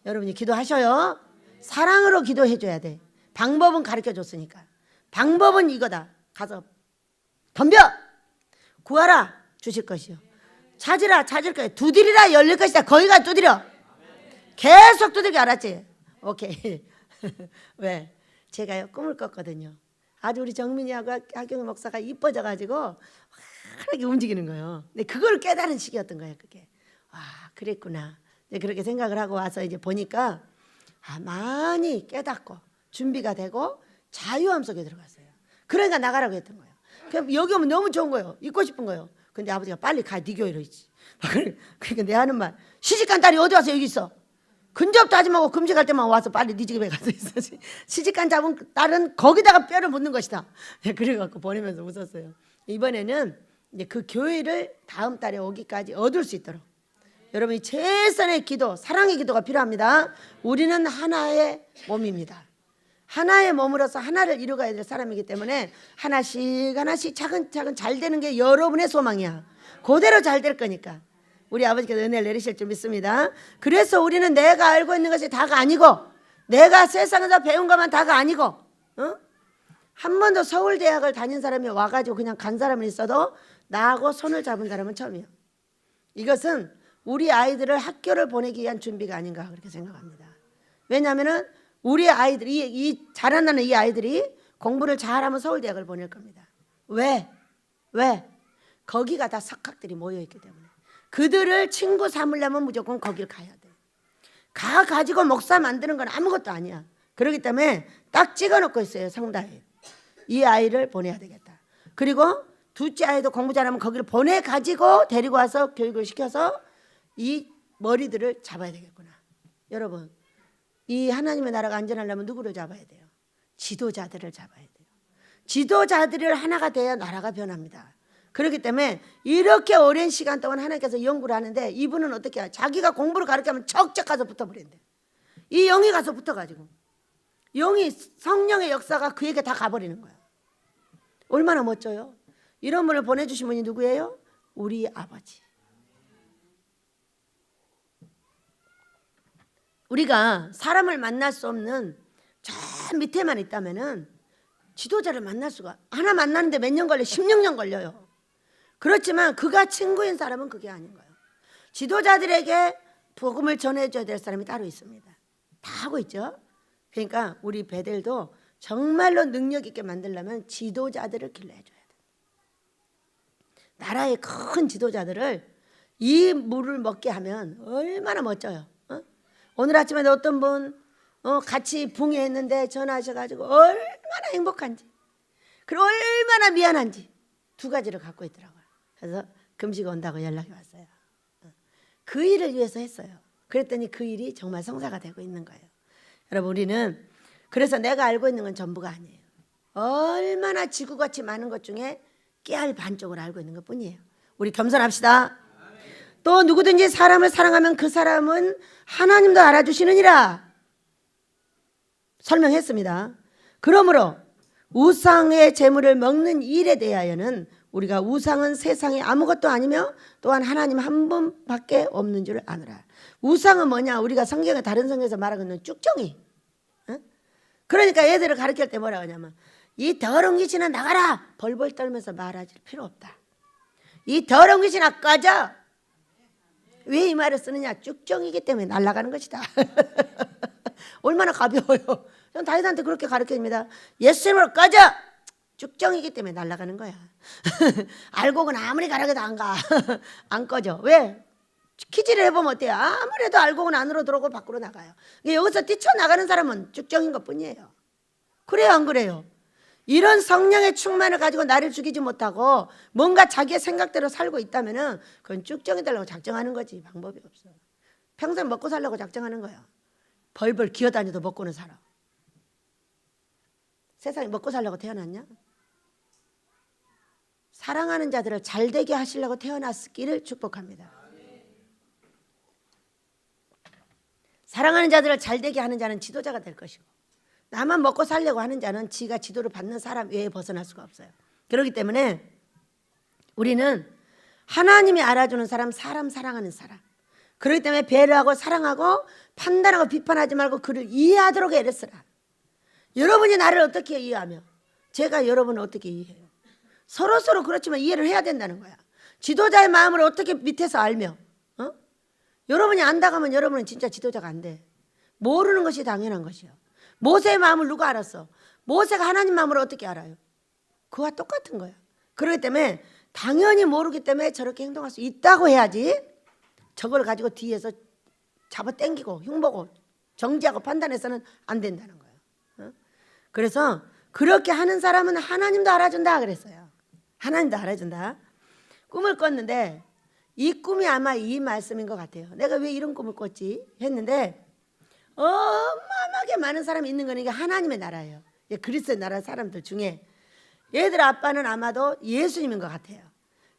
여러분이 기도하셔요. 사랑으로 기도해줘야 돼. 방법은 가르쳐줬으니까. 방법은 이거다. 가서 덤벼! 구하라! 주실 것이요. 찾으라! 찾을 거예요. 두드리라! 열릴 것이다. 거기가 두드려. 계속 두들겨. 알았지? 오케이. 왜? 제가요 꿈을 꿨거든요. 아주 우리 정민이하고 하경희 목사가 이뻐져가지고 환하게 움직이는 거예요. 근데 그걸 깨달은 시기였던 거예요. 그게. 와, 그랬구나. 그렇게 생각을 하고 와서 이제 보니까 많이 깨닫고 준비가 되고 자유함 속에 들어갔어요. 그러니까 나가라고 했던 거예요. 그럼 여기 오면 너무 좋은 거예요. 있고 싶은 거예요. 근데 아버지가 빨리 가, 네 교회로 있지. 그러니까 내가 하는 말, 시집간 딸이 어디 와서 여기 있어? 근접도 하지 말고 금식할 때만 와서 빨리 네 집에 가서 있어. 시집간 잡은 딸은 거기다가 뼈를 묻는 것이다. 그래갖고 보내면서 웃었어요. 이번에는 이제 그 교회를 다음 달에 오기까지 얻을 수 있도록 여러분이 최선의 기도, 사랑의 기도가 필요합니다. 우리는 하나의 몸입니다. 하나의 몸으로서 하나를 이루어가야 될 사람이기 때문에 하나씩 하나씩 차근차근 잘 되는 게 여러분의 소망이야. 그대로 잘 될 거니까. 우리 아버지께서 은혜를 내리실 줄 믿습니다. 그래서 우리는 내가 알고 있는 것이 다가 아니고 내가 세상에서 배운 것만 다가 아니고 한 번도 서울대학을 다닌 사람이 와가지고 그냥 간 사람은 있어도 나하고 손을 잡은 사람은 처음이에요. 이것은 우리 아이들을 학교를 보내기 위한 준비가 아닌가 그렇게 생각합니다. 왜냐하면 우리 아이들이 이 자라나는 이 아이들이 공부를 잘하면 서울대학을 보낼 겁니다. 왜? 거기가 다 석학들이 모여있기 때문에. 그들을 친구 삼으려면 무조건 거길 가야 돼. 가지고 목사 만드는 건 아무것도 아니야. 그렇기 때문에 딱 찍어놓고 있어요. 성당에. 이 아이를 보내야 되겠다. 그리고 둘째 아이도 공부 잘하면 거기를 보내가지고 데리고 와서 교육을 시켜서 이 머리들을 잡아야 되겠구나. 여러분, 이 하나님의 나라가 안전하려면 누구를 잡아야 돼요? 지도자들을 잡아야 돼요. 지도자들을 하나가 돼야 나라가 변합니다. 그렇기 때문에 이렇게 오랜 시간 동안 하나님께서 연구를 하는데 이분은 어떻게 해요? 자기가 공부를 가르치면 척척 가서 붙어버린대. 이 영이 가서 붙어가지고 영이 성령의 역사가 그에게 다 가버리는 거야. 얼마나 멋져요? 이런 분을 보내주신 분이 누구예요? 우리 아버지. 우리가 사람을 만날 수 없는 저 밑에만 있다면은 지도자를 만날 수가 하나 만나는데 몇 년 걸려? 16년 걸려요. 그렇지만 그가 친구인 사람은 그게 아닌 거예요. 지도자들에게 복음을 전해줘야 될 사람이 따로 있습니다. 다 하고 있죠. 그러니까 우리 배들도 정말로 능력 있게 만들려면 지도자들을 길러줘야 돼요. 나라의 큰 지도자들을 이 물을 먹게 하면 얼마나 멋져요. 오늘 아침에 어떤 분 같이 붕괴했는데 전화하셔가지고 얼마나 행복한지 그리고 얼마나 미안한지 두 가지를 갖고 있더라고요. 그래서 금식 온다고 연락이 왔어요. 그 일을 위해서 했어요. 그랬더니 그 일이 정말 성사가 되고 있는 거예요. 여러분, 우리는 그래서 내가 알고 있는 건 전부가 아니에요. 얼마나 지구같이 많은 것 중에 깨알 반쪽을 알고 있는 것 뿐이에요. 우리 겸손합시다. 또 누구든지 사람을 사랑하면 그 사람은 하나님도 알아주시느니라 설명했습니다. 그러므로 우상의 재물을 먹는 일에 대하여는 우리가 우상은 세상에 아무것도 아니며 또한 하나님 한 분밖에 없는 줄 아노라. 우상은 뭐냐? 우리가 성경에 다른 성경에서 말하는 쭉정이. 그러니까 애들을 가르칠 때 뭐라고 하냐면 이 더러운 귀신아 나가라. 벌벌 떨면서 말하지 필요 없다. 이 더러운 귀신아 꺼져. 왜 이 말을 쓰느냐? 쭉정이기 때문에 날아가는 것이다. 얼마나 가벼워요. 전 다윗한테 그렇게 가르쳐줍니다. 예수님으로 꺼져. 쭉정이기 때문에 날아가는 거야. 알곡은 아무리 가라게도 안 가. 안 꺼져. 왜? 키질을 해보면 어때요? 아무래도 알곡은 안으로 들어오고 밖으로 나가요. 여기서 뛰쳐나가는 사람은 쭉정인 것뿐이에요. 그래요 안 그래요? 이런 성령의 충만을 가지고 나를 죽이지 못하고 뭔가 자기의 생각대로 살고 있다면 그건 쭉정이 되려고 작정하는 거지. 방법이 없어. 평생 먹고 살려고 작정하는 거야. 벌벌 기어다녀도 먹고는 살아. 세상에 먹고 살려고 태어났냐? 사랑하는 자들을 잘되게 하시려고 태어났기를 축복합니다. 사랑하는 자들을 잘되게 하는 자는 지도자가 될 것이고 나만 먹고 살려고 하는 자는 지가 지도를 받는 사람 외에 벗어날 수가 없어요. 그렇기 때문에 우리는 하나님이 알아주는 사람, 사람 사랑하는 사람. 그렇기 때문에 배려하고 사랑하고 판단하고 비판하지 말고 그를 이해하도록 애를 쓰라. 여러분이 나를 어떻게 이해하며 제가 여러분을 어떻게 이해해요? 서로 그렇지만 이해를 해야 된다는 거야. 지도자의 마음을 어떻게 밑에서 알며 여러분이 안다고 하면 여러분은 진짜 지도자가 안 돼. 모르는 것이 당연한 것이요. 모세의 마음을 누가 알았어? 모세가 하나님 마음을 어떻게 알아요? 그와 똑같은 거야. 그렇기 때문에 당연히 모르기 때문에 저렇게 행동할 수 있다고 해야지 저걸 가지고 뒤에서 잡아 당기고 흉보고 정지하고 판단해서는 안 된다는 거예요. 그래서 그렇게 하는 사람은 하나님도 알아준다 그랬어요. 하나님도 알아준다. 꿈을 꿨는데 이 꿈이 아마 이 말씀인 것 같아요. 내가 왜 이런 꿈을 꿨지 했는데 어마어마하게 많은 사람이 있는 거니까 하나님의 나라예요. 그리스도의 나라 사람들 중에 얘들 아빠는 아마도 예수님인 것 같아요.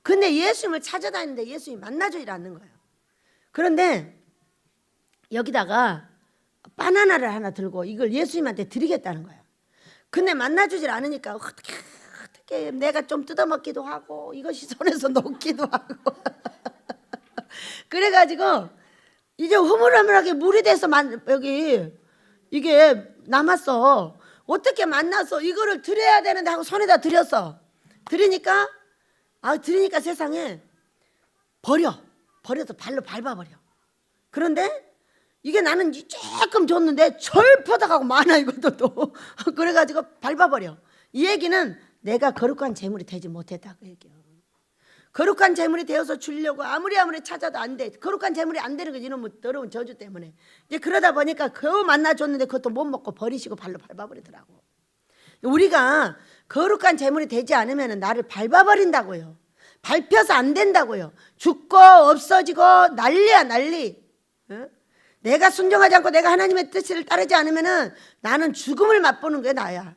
근데 예수님을 찾아다니는데 예수님이 만나주질 않는 거예요. 그런데 여기다가 바나나를 하나 들고 이걸 예수님한테 드리겠다는 거예요. 근데 만나주질 않으니까 어떻게 내가 좀 뜯어먹기도 하고 이것이 손에서 녹기도 하고 그래가지고 이제 흐물흐물하게 물이 돼서 여기 이게 남았어. 어떻게 만나서 이거를 드려야 되는데 하고 손에다 드렸어. 드리니까 세상에 버려서 발로 밟아버려. 그런데 이게 나는 조금 줬는데 철퍼덕하고 많아 이것도 또 그래가지고 밟아버려. 이 얘기는 내가 거룩한 재물이 되지 못했다고 얘기해요. 거룩한 재물이 되어서 주려고 아무리 찾아도 안 돼. 거룩한 재물이 안 되는 거지. 이놈의 더러운 저주 때문에. 이제 그러다 보니까 겨우 만나줬는데 그것도 못 먹고 버리시고 발로 밟아버리더라고. 우리가 거룩한 재물이 되지 않으면 나를 밟아버린다고요. 밟혀서 안 된다고요. 죽고 없어지고 난리야 난리. 내가 순종하지 않고 내가 하나님의 뜻을 따르지 않으면 나는 죽음을 맛보는 게 나야.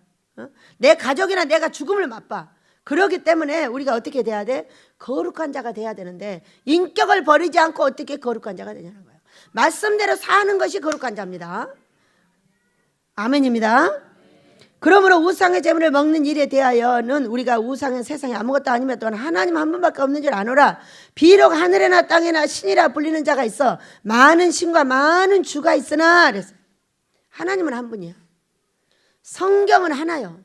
내 가족이나 내가 죽음을 맛봐. 그렇기 때문에 우리가 어떻게 돼야 돼? 거룩한 자가 돼야 되는데 인격을 버리지 않고 어떻게 거룩한 자가 되냐는 거예요. 말씀대로 사는 것이 거룩한 자입니다. 아멘입니다. 그러므로 우상의 재물을 먹는 일에 대하여는 우리가 우상은 세상에 아무것도 아니면 또한 하나님 한 분밖에 없는 줄 아노라. 비록 하늘에나 땅에나 신이라 불리는 자가 있어 많은 신과 많은 주가 있으나 그랬어요. 하나님은 한 분이야. 성경은 하나요.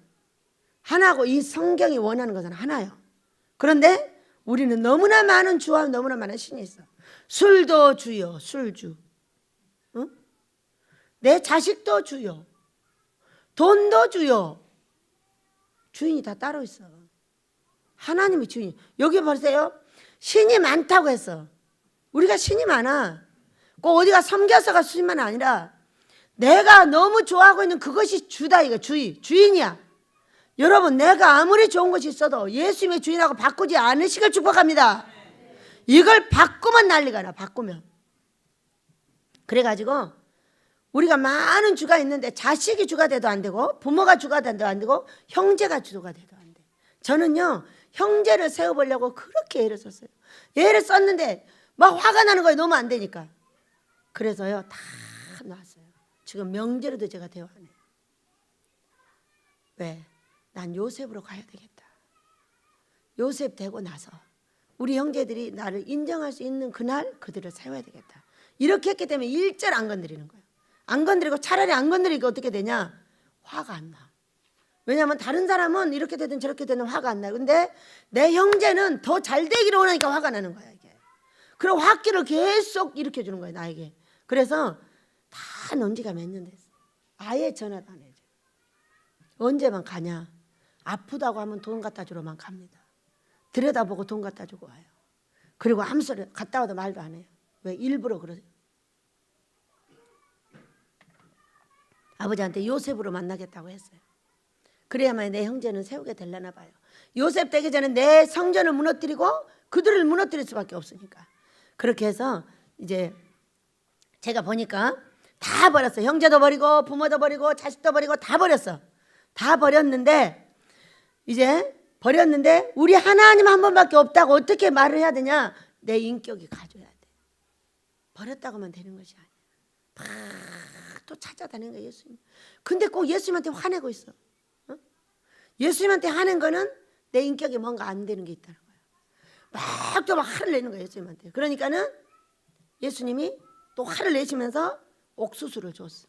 하나고 이 성경이 원하는 것은 하나요. 그런데 우리는 너무나 많은 주와 너무나 많은 신이 있어. 술도 주요. 술주. 응? 내 자식도 주요. 돈도 주요. 주인이 다 따로 있어. 하나님이 주인. 여기 보세요. 신이 많다고 했어. 우리가 신이 많아. 꼭 어디가 섬겨서가 수인만 아니라 내가 너무 좋아하고 있는 그것이 주다 이거 주인이야. 여러분, 내가 아무리 좋은 것이 있어도 예수님의 주인하고 바꾸지 않으시길 축복합니다. 이걸 바꾸면 난리가 나. 바꾸면. 그래가지고 우리가 많은 주가 있는데 자식이 주가 돼도 안 되고 부모가 주가 돼도 안 되고 형제가 주가 돼도 안 돼. 저는요, 형제를 세워보려고 그렇게 애를 썼어요. 애를 썼는데 막 화가 나는 거예요. 너무 안 되니까. 그래서요, 다 놨어요. 지금 명절에도 제가 대화 안 해요. 왜? 난 요셉으로 가야 되겠다. 요셉 되고 나서 우리 형제들이 나를 인정할 수 있는 그날 그들을 세워야 되겠다. 이렇게 했기 때문에 일절 안 건드리는 거예요. 안 건드리고, 차라리 안 건드리니까 어떻게 되냐? 화가 안 나. 왜냐하면 다른 사람은 이렇게 되든 저렇게 되든 화가 안 나요. 근데 내 형제는 더 잘 되기를 원하니까 화가 나는 거야, 이게. 그리고 화기를 계속 일으켜 주는 거예요, 나에게. 그래서 다 논 지가 몇 년 됐어. 아예 전화도 안 해줘. 언제만 가냐? 아프다고 하면 돈 갖다 주러만 갑니다. 들여다보고 돈 갖다 주고 와요. 그리고 아무 소리 갔다 와도 말도 안 해요. 왜? 일부러 그러죠. 아버지한테 요셉으로 만나겠다고 했어요. 그래야만 내 형제는 세우게 되려나 봐요. 요셉 되기 전에 내 성전을 무너뜨리고 그들을 무너뜨릴 수밖에 없으니까. 그렇게 해서 이제 제가 보니까 다 버렸어. 형제도 버리고 부모도 버리고 자식도 버리고 다 버렸어. 다 버렸는데 이제 버렸는데 우리 하나님 한 번밖에 없다고 어떻게 말을 해야 되냐? 내 인격이 가져야 돼. 버렸다고 하면 되는 것이 아니야. 또 찾아다니는 거야, 예수님. 근데 꼭 예수님한테 화내고 있어. 어? 예수님한테 화낸 거는 내 인격이 뭔가 안 되는 게 있다는 거야. 막 화를 내는 거야, 예수님한테. 그러니까는 예수님이 또 화를 내시면서 옥수수를 줬어.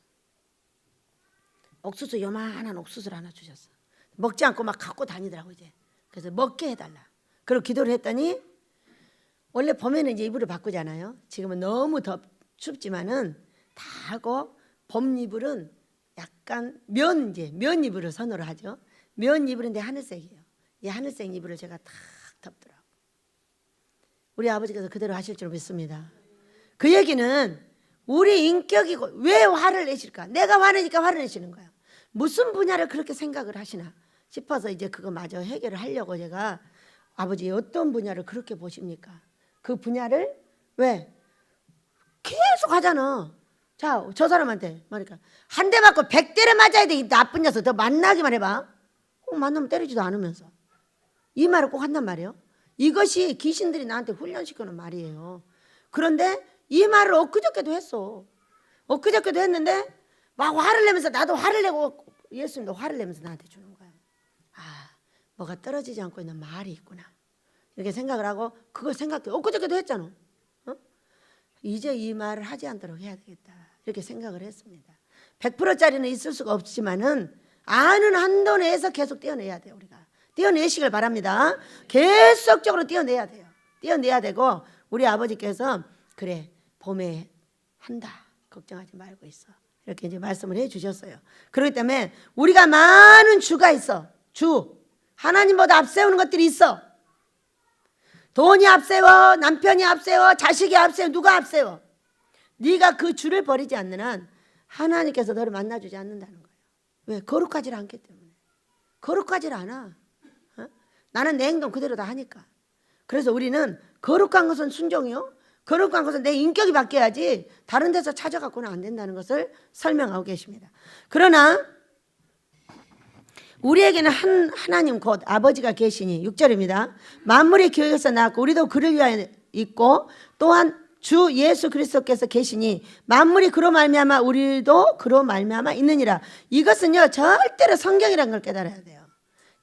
옥수수, 요만한 옥수수를 하나 주셨어. 먹지 않고 막 갖고 다니더라고, 이제. 그래서 먹게 해달라. 그리고 기도를 했더니 원래 봄에는 이제 이불을 바꾸잖아요. 지금은 너무 춥지만은 다 하고 봄 이불은 약간 면 이불을 선호를 하죠. 면 이불인데 하늘색이에요. 이 하늘색 이불을 제가 탁 덮더라고. 우리 아버지께서 그대로 하실 줄 믿습니다. 그 얘기는 우리 인격이고 왜 화를 내실까? 내가 화내니까 화를 내시는 거야. 무슨 분야를 그렇게 생각을 하시나 싶어서 이제 그거 마저 해결을 하려고 제가 아버지 어떤 분야를 그렇게 보십니까? 그 분야를 왜? 계속 하잖아. 자, 저 사람한테 말이니까 한 대 맞고 100대를 맞아야 돼. 이 나쁜 녀석. 더 만나기만 해봐. 만나면 때리지도 않으면서. 이 말을 꼭 한단 말이에요. 이것이 귀신들이 나한테 훈련시키는 말이에요. 그런데 이 말을 엊그저께도 했어. 엊그저께도 했는데 막 화를 내면서 나도 화를 내고 예수님도 화를 내면서 나한테 주는 거야. 아, 뭐가 떨어지지 않고 있는 말이 있구나. 이렇게 생각을 하고 그걸 생각해. 엊그저께도 했잖아. 어? 이제 이 말을 하지 않도록 해야 되겠다. 이렇게 생각을 했습니다. 100%짜리는 있을 수가 없지만은 아는 한도 내에서 계속 떼어내야 돼요. 우리가 떼어내시길 바랍니다. 계속적으로 떼어내야 돼요. 떼어내야 되고 우리 아버지께서 그래 봄에 한다 걱정하지 말고 있어 이렇게 이제 말씀을 해주셨어요. 그렇기 때문에 우리가 많은 주가 있어. 주 하나님보다 앞세우는 것들이 있어. 돈이 앞세워, 남편이 앞세워, 자식이 앞세워, 누가 앞세워? 네가 그 주를 버리지 않는 한 하나님께서 너를 만나주지 않는다는 거예요. 왜? 거룩하지 않기 때문에. 거룩하지 않아. 어? 나는 내 행동 그대로 다 하니까. 그래서 우리는 거룩한 것은 순종이요. 거룩한 것은 내 인격이 바뀌어야지 다른 데서 찾아갖고는 안 된다는 것을 설명하고 계십니다. 그러나 우리에게는 하나님 곧 아버지가 계시니 6절입니다. 만물의 기업에서 나왔고 우리도 그를 위하여 있고 또한 주 예수 그리스도께서 계시니 만물이 그로 말미암아 우리도 그로 말미암아 있느니라. 이것은요 절대로 성경이라는 걸 깨달아야 돼요.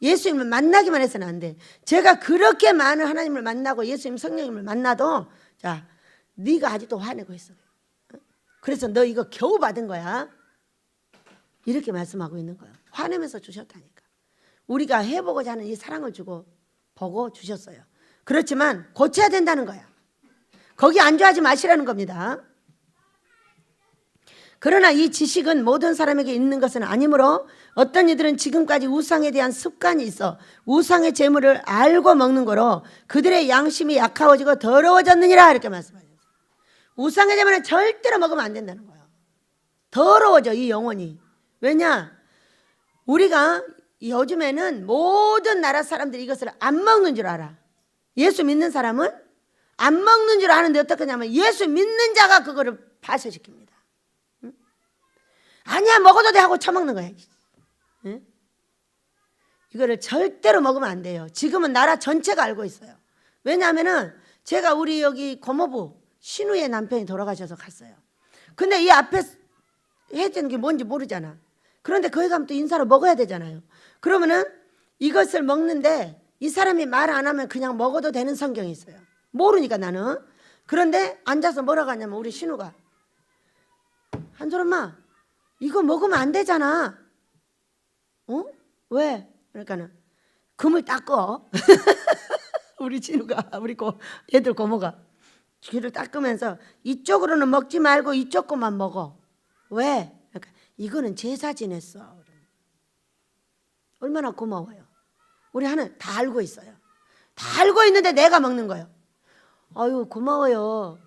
예수님을 만나기만 해서는 안 돼. 제가 그렇게 많은 하나님을 만나고 예수님 성령님을 만나도 자 네가 아직도 화내고 있어. 그래서 너 이거 겨우 받은 거야. 이렇게 말씀하고 있는 거예요. 화내면서 주셨다니까. 우리가 해보고자 하는 이 사랑을 주고 보고 주셨어요. 그렇지만 고쳐야 된다는 거야. 거기 안주하지 마시라는 겁니다. 그러나 이 지식은 모든 사람에게 있는 것은 아니므로 어떤 이들은 지금까지 우상에 대한 습관이 있어 우상의 재물을 알고 먹는 거로 그들의 양심이 약하워지고 더러워졌느니라 이렇게 말씀하셨어요. 우상의 재물은 절대로 먹으면 안 된다는 거예요. 더러워져 이 영혼이. 왜냐? 우리가 요즘에는 모든 나라 사람들이 이것을 안 먹는 줄 알아. 예수 믿는 사람은 안 먹는 줄 아는데 어떻게 하냐면 예수 믿는 자가 그거를 발설시킵니다. 응? 아니야 먹어도 돼 하고 처먹는 거야. 응? 이거를 절대로 먹으면 안 돼요. 지금은 나라 전체가 알고 있어요. 왜냐하면은 제가 우리 여기 고모부 신우의 남편이 돌아가셔서 갔어요. 근데 이 앞에 해야 되는 게 뭔지 모르잖아. 그런데 거기 가면 또 인사로 먹어야 되잖아요. 그러면은 이것을 먹는데 이 사람이 말 안 하면 그냥 먹어도 되는 성경이 있어요. 모르니까 나는. 그런데 앉아서 뭐라고 하냐면 우리 신우가 한솔엄마 이거 먹으면 안 되잖아. 어? 왜? 그러니까는 금을 닦어. 우리 진우가 우리 얘들 고모가 귀를 닦으면서 이쪽으로는 먹지 말고 이쪽 것만 먹어. 왜? 그러니까 이거는 제사 지냈어. 얼마나 고마워요. 우리 하는 다 알고 있어요. 다 알고 있는데 내가 먹는 거예요. 아유 고마워요.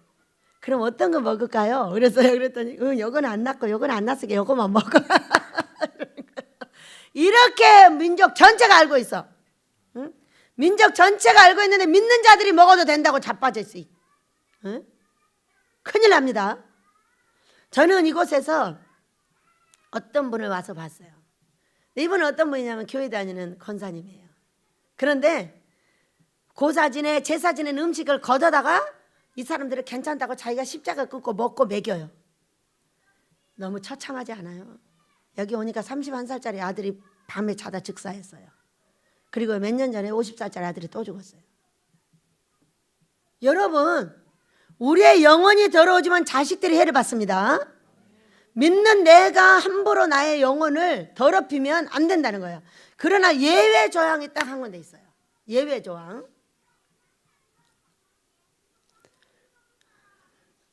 그럼 어떤 거 먹을까요? 그랬어요. 그랬더니 요거는 안 났고 요거는 안 났으니까 요거만 먹어. 이렇게 민족 전체가 알고 있어. 응? 민족 전체가 알고 있는데 믿는 자들이 먹어도 된다고 자빠져 있어. 응? 큰일 납니다. 저는 이곳에서 어떤 분을 와서 봤어요. 이분은 어떤 분이냐면 교회 다니는 권사님이에요. 그런데 고사진에 제사 지낸 음식을 걷어다가 이 사람들은 괜찮다고 자기가 십자가 끊고 먹고 먹여요. 너무 처참하지 않아요? 여기 오니까 31살짜리 아들이 밤에 자다 즉사했어요. 그리고 몇 년 전에 50살짜리 아들이 또 죽었어요. 여러분 우리의 영혼이 더러워지면 자식들이 해를 받습니다. 믿는 내가 함부로 나의 영혼을 더럽히면 안 된다는 거예요. 그러나 예외 조항이 딱 한 군데 있어요. 예외 조항.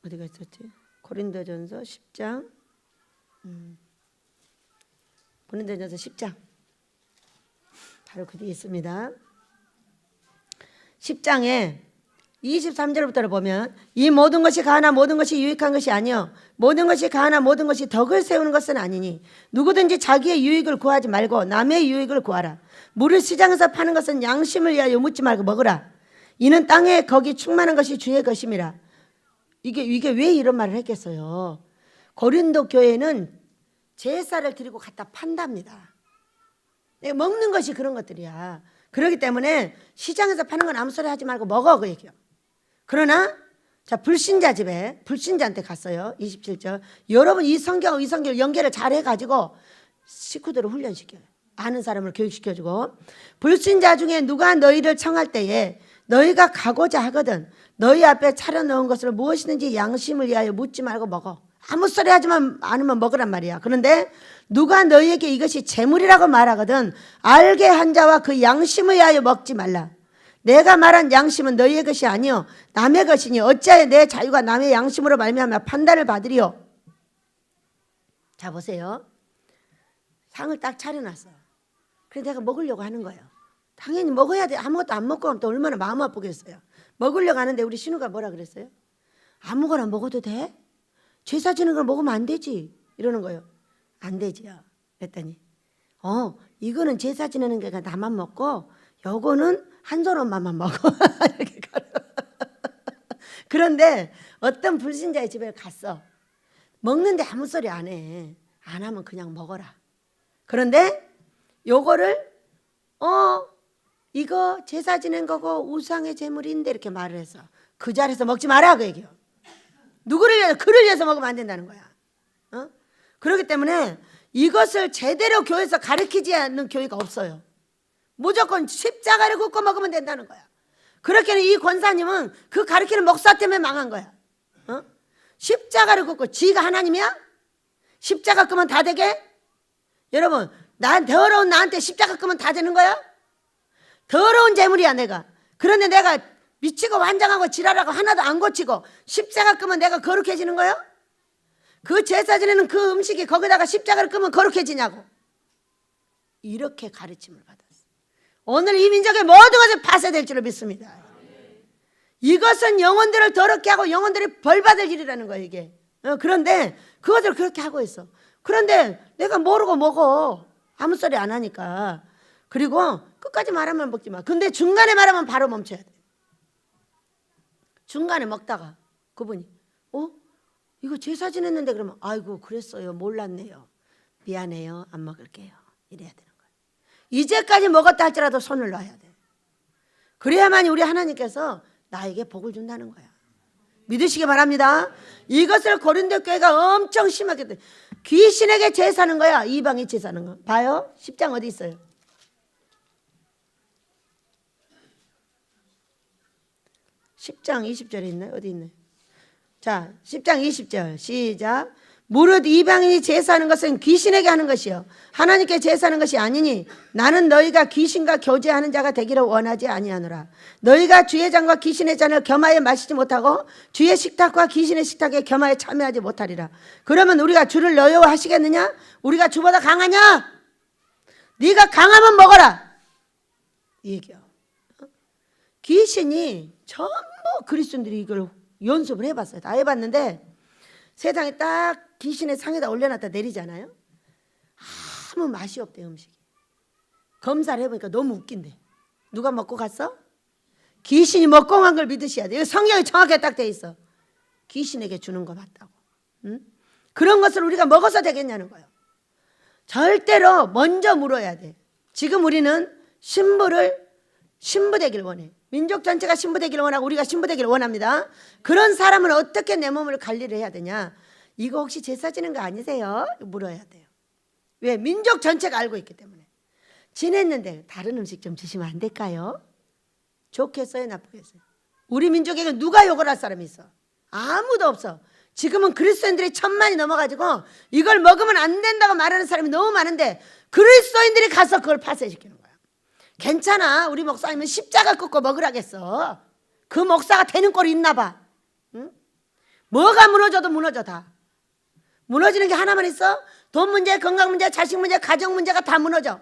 어디가 있었지? 고린도전서 10장. 고린도전서 10장. 바로 그 뒤에 있습니다. 10장에 23절부터를 보면 이 모든 것이 가하나 모든 것이 유익한 것이 아니요 모든 것이 가하나 모든 것이 덕을 세우는 것은 아니니 누구든지 자기의 유익을 구하지 말고 남의 유익을 구하라. 물을 시장에서 파는 것은 양심을 위하여 묻지 말고 먹으라. 이는 땅에 거기 충만한 것이 주의 것임이라. 이게 왜 이런 말을 했겠어요? 고린도 교회는 제사를 드리고 갖다 판답니다. 먹는 것이 그런 것들이야. 그렇기 때문에 시장에서 파는 건 아무 소리 하지 말고 먹어 그 얘기요. 그러나 자 불신자 집에 불신자한테 갔어요. 27절. 여러분 이 성경을 연결을 잘 해가지고 식구들을 훈련시켜요. 아는 사람을 교육시켜주고 불신자 중에 누가 너희를 청할 때에 너희가 가고자 하거든 너희 앞에 차려놓은 것을 무엇이든지 양심을 위하여 묻지 말고 먹어. 아무 소리 하지만 않으면 먹으란 말이야. 그런데 누가 너희에게 이것이 재물이라고 말하거든 알게 한 자와 그 양심을 위하여 먹지 말라. 내가 말한 양심은 너희의 것이 아니요 남의 것이니 어찌하여 내 자유가 남의 양심으로 말미암아 판단을 받으리요. 자 보세요. 상을 딱 차려놨어. 그래서 내가 먹으려고 하는 거예요. 당연히 먹어야 돼. 아무것도 안 먹고 하면 또 얼마나 마음 아프겠어요. 먹으려고 하는데 우리 신우가 뭐라 그랬어요? 아무거나 먹어도 돼? 제사 지는 걸 먹으면 안 되지. 이러는 거예요. 안 되지요. 그랬더니 이거는 제사 지내는 게 나만 먹고 요거는 한솔엄마만 먹어. 이렇게 그런데 어떤 불신자의 집에 갔어. 먹는데 아무 소리 안 해. 안 하면 그냥 먹어라. 그런데 요거를 이거 제사 지낸 거고 우상의 제물인데 이렇게 말을 해서 그 자리에서 먹지 마라 그 얘기요. 누구를 위해서? 그를 위해서 먹으면 안 된다는 거야. 그렇기 때문에 이것을 제대로 교회에서 가르치지 않는 교회가 없어요. 무조건 십자가를 긋고 먹으면 된다는 거야. 그렇게는 이 권사님은 그 가르치는 목사 때문에 망한 거야. 십자가를 긋고 지가 하나님이야? 십자가 끄면 다 되게? 여러분 더러운 나한테 십자가 끄면 다 되는 거야? 더러운 재물이야 내가. 그런데 내가 미치고 환장하고 지랄하고 하나도 안 고치고 십자가 끄면 내가 거룩해지는 거야? 그 제사 지내는 그 음식이 거기다가 십자가를 끄면 거룩해지냐고. 이렇게 가르침을 받았어. 오늘 이 민족의 모든 것을 파쇄될 줄을 믿습니다. 이것은 영혼들을 더럽게 하고 영혼들이 벌받을 일이라는 거야 이게. 그런데 그것을 그렇게 하고 있어. 그런데 내가 모르고 먹어. 아무 소리 안 하니까. 그리고 끝까지 말하면 먹지 마. 근데 중간에 말하면 바로 멈춰야 돼. 중간에 먹다가 그분이 이거 제사 지냈는데 그러면 아이고 그랬어요. 몰랐네요. 미안해요. 안 먹을게요. 이래야 되는 거예요. 이제까지 먹었다 할지라도 손을 놔야 돼. 그래야만 우리 하나님께서 나에게 복을 준다는 거야. 믿으시기 바랍니다. 이것을 고린도 교회가 엄청 심하게 돼. 귀신에게 제사는 거야. 이방이 제사는 거. 봐요. 10장 어디 있어요? 10장 20절에 있나요? 어디 있나요? 자, 10장 20절 시작. 무릇 이방인이 제사하는 것은 귀신에게 하는 것이요 하나님께 제사하는 것이 아니니 나는 너희가 귀신과 교제하는 자가 되기를 원하지 아니하노라. 너희가 주의 잔과 귀신의 잔을 겸하여 마시지 못하고 주의 식탁과 귀신의 식탁에 겸하여 참여하지 못하리라. 그러면 우리가 주를 여호와하시겠느냐? 우리가 주보다 강하냐? 네가 강하면 먹어라. 이 얘기요. 귀신이 전부 그리스도인들이 이걸 연습을 해봤어요. 다 해봤는데 세상에 딱 귀신의 상에다 올려놨다 내리잖아요. 아무 맛이 없대 음식이. 검사를 해보니까 너무 웃긴데. 누가 먹고 갔어? 귀신이 먹고 간 걸 믿으셔야 돼. 성경이 정확하게 딱 돼 있어. 귀신에게 주는 거 맞다고. 응? 그런 것을 우리가 먹어서 되겠냐는 거예요. 절대로 먼저 물어야 돼. 지금 우리는 신부 되기를 원해. 민족 전체가 신부 되기를 원하고 우리가 신부 되기를 원합니다. 그런 사람은 어떻게 내 몸을 관리를 해야 되냐? 이거 혹시 제사 지는 거 아니세요? 물어야 돼요. 왜? 민족 전체가 알고 있기 때문에. 지냈는데 다른 음식 좀 주시면 안 될까요? 좋겠어요? 나쁘겠어요? 우리 민족에게 누가 욕을 할 사람이 있어? 아무도 없어. 지금은 그리스도인들이 1000만이 넘어가지고 이걸 먹으면 안 된다고 말하는 사람이 너무 많은데 그리스도인들이 가서 그걸 파쇄시키는 거야. 괜찮아. 우리 목사님은 십자가 끊고 먹으라겠어. 그 목사가 되는 꼴이 있나 봐. 응? 뭐가 무너져도 무너져 다. 무너지는 게 하나만 있어? 돈 문제, 건강 문제, 자식 문제, 가정 문제가 다 무너져.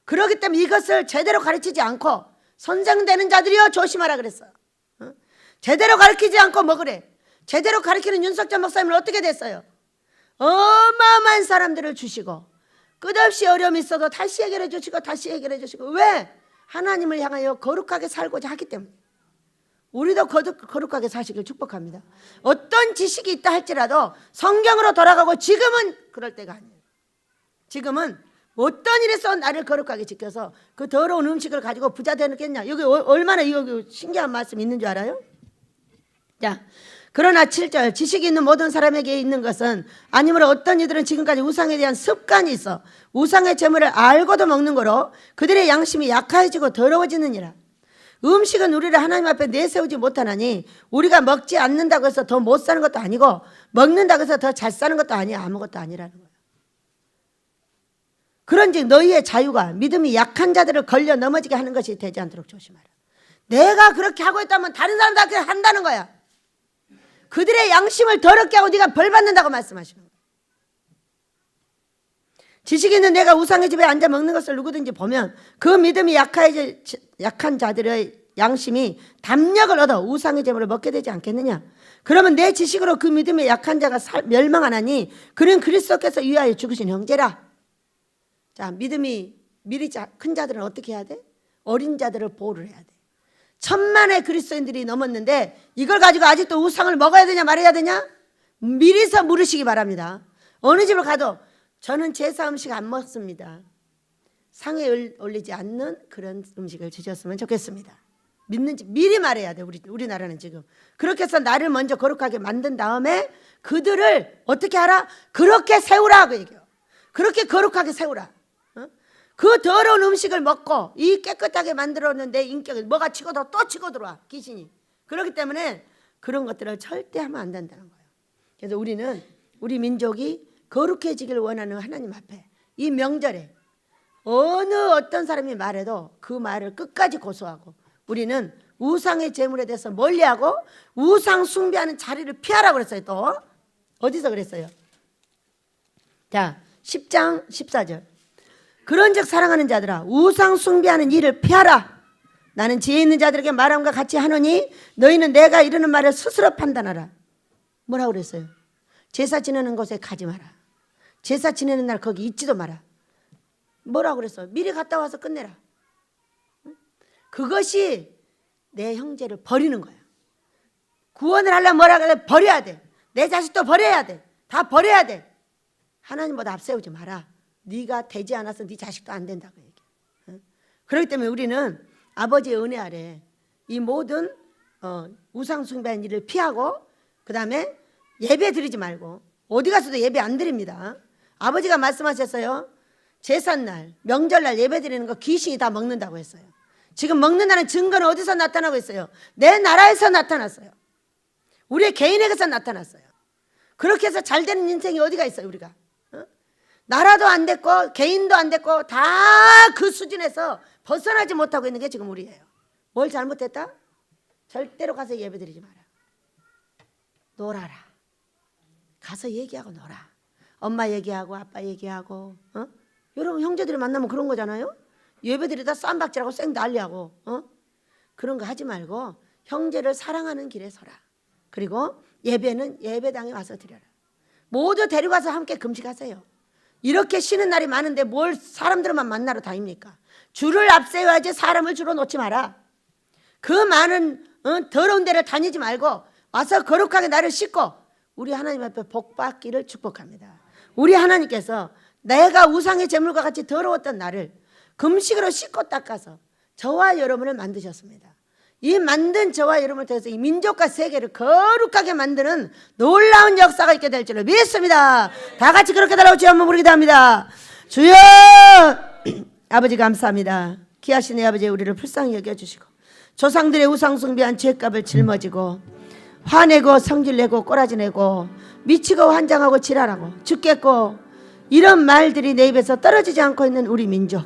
그렇기 때문에 이것을 제대로 가르치지 않고 선생되는 자들이요 조심하라 그랬어. 응? 제대로 가르치지 않고 먹으래. 제대로 가르치는 윤석전 목사님은 어떻게 됐어요? 어마어마한 사람들을 주시고 끝없이 어려움이 있어도 다시 해결해 주시고 다시 해결해 주시고. 왜? 하나님을 향하여 거룩하게 살고자 하기 때문에. 우리도 거룩하게 사시길 축복합니다. 어떤 지식이 있다 할지라도 성경으로 돌아가고 지금은 그럴 때가 아니에요. 지금은 어떤 일에서 나를 거룩하게 지켜서 그 더러운 음식을 가지고 부자 되겠냐. 여기 얼마나 여기 신기한 말씀이 있는 줄 알아요? 자, 그러나 7절 지식이 있는 모든 사람에게 있는 것은 아니므로 어떤 이들은 지금까지 우상에 대한 습관이 있어 우상의 재물을 알고도 먹는 거로 그들의 양심이 약해지고 더러워지느니라. 음식은 우리를 하나님 앞에 내세우지 못하나니 우리가 먹지 않는다고 해서 더 못 사는 것도 아니고 먹는다고 해서 더 잘 사는 것도 아니야. 아무것도 아니라는 거예요. 그런즉 너희의 자유가 믿음이 약한 자들을 걸려 넘어지게 하는 것이 되지 않도록 조심하라. 내가 그렇게 하고 있다면 다른 사람도 그렇게 한다는 거야. 그들의 양심을 더럽게 하고 네가 벌 받는다고 말씀하시는 거예요. 지식 있는 내가 우상의 집에 앉아 먹는 것을 누구든지 보면 그 믿음이 약한 자들의 양심이 담력을 얻어 우상의 재물을 먹게 되지 않겠느냐. 그러면 내 지식으로 그 믿음이 약한 자가 멸망하나니 그는 그리스도께서 위하여 죽으신 형제라. 자, 믿음이 미리 큰 자들은 어떻게 해야 돼? 어린 자들을 보호를 해야 돼. 1000만의 그리스도인들이 넘었는데 이걸 가지고 아직도 우상을 먹어야 되냐 말아야 되냐? 미리서 물으시기 바랍니다. 어느 집을 가도 저는 제사 음식 안 먹습니다. 상에 올리지 않는 그런 음식을 주셨으면 좋겠습니다. 믿는지 미리 말해야 돼. 우리나라는 지금 그렇게 해서 나를 먼저 거룩하게 만든 다음에 그들을 어떻게 하라? 그렇게 세우라 그 얘기예요. 그렇게 거룩하게 세우라. 그 더러운 음식을 먹고 이 깨끗하게 만들어놓은 내 인격을 뭐가 치고 들어와 또 치고 들어와 귀신이. 그렇기 때문에 그런 것들을 절대 하면 안 된다는 거예요. 그래서 우리는 우리 민족이 거룩해지기를 원하는 하나님 앞에 이 명절에 어떤 사람이 말해도 그 말을 끝까지 고소하고 우리는 우상의 제물에 대해서 멀리하고 우상 숭배하는 자리를 피하라고 그랬어요. 또 어디서 그랬어요? 자, 10장 14절 그런즉 사랑하는 자들아 우상 숭배하는 일을 피하라. 나는 지혜 있는 자들에게 말함과 같이 하노니 너희는 내가 이르는 말을 스스로 판단하라. 뭐라고 그랬어요? 제사 지내는 곳에 가지 마라. 제사 지내는 날 거기 있지도 마라. 뭐라고 그랬어? 미리 갔다 와서 끝내라. 그것이 내 형제를 버리는 거야. 구원을 하려면 뭐라 그래? 버려야 돼. 내 자식도 버려야 돼. 다 버려야 돼. 하나님보다 앞세우지 마라. 네가 되지 않아서 네 자식도 안 된다고 얘기해. 그렇기 때문에 우리는 아버지의 은혜 아래 이 모든 우상 숭배하는 일을 피하고, 그 다음에 예배 드리지 말고, 어디 가서도 예배 안 드립니다. 아버지가 말씀하셨어요. 제삿날, 명절날 예배 드리는 거 귀신이 다 먹는다고 했어요. 지금 먹는다는 증거는 어디서 나타나고 있어요? 내 나라에서 나타났어요. 우리의 개인에게서 나타났어요. 그렇게 해서 잘 되는 인생이 어디가 있어요, 우리가? 나라도 안 됐고 개인도 안 됐고 다 그 수준에서 벗어나지 못하고 있는 게 지금 우리예요. 뭘 잘못했다? 절대로 가서 예배 드리지 마라. 놀아라. 가서 얘기하고 놀아. 엄마 얘기하고 아빠 얘기하고, 여러분 형제들이 만나면 그런 거잖아요. 예배 드리다 쌈박질하고 쌩 난리하고, 그런 거 하지 말고 형제를 사랑하는 길에 서라. 그리고 예배는 예배당에 와서 드려라. 모두 데려가서 함께 금식하세요. 이렇게 쉬는 날이 많은데 뭘 사람들만 만나러 다닙니까? 주를 앞세워야지 사람을 주로 놓지 마라. 그 많은 더러운 데를 다니지 말고 와서 거룩하게 나를 씻고 우리 하나님 앞에 복 받기를 축복합니다. 우리 하나님께서 내가 우상의 제물과 같이 더러웠던 나를 금식으로 씻고 닦아서 저와 여러분을 만드셨습니다. 이 만든 저와 여러분을 통해서 이 민족과 세계를 거룩하게 만드는 놀라운 역사가 있게 될 줄을 믿습니다. 다 같이 그렇게 달라고 주여 한번 부르기도 합니다. 주여. 아버지 감사합니다. 귀하신 내 아버지, 우리를 불쌍히 여겨주시고 조상들의 우상 숭배한 죄값을 짊어지고 화내고 성질내고 꼬라지내고 미치고 환장하고 지랄하고 죽겠고 이런 말들이 내 입에서 떨어지지 않고 있는 우리 민족,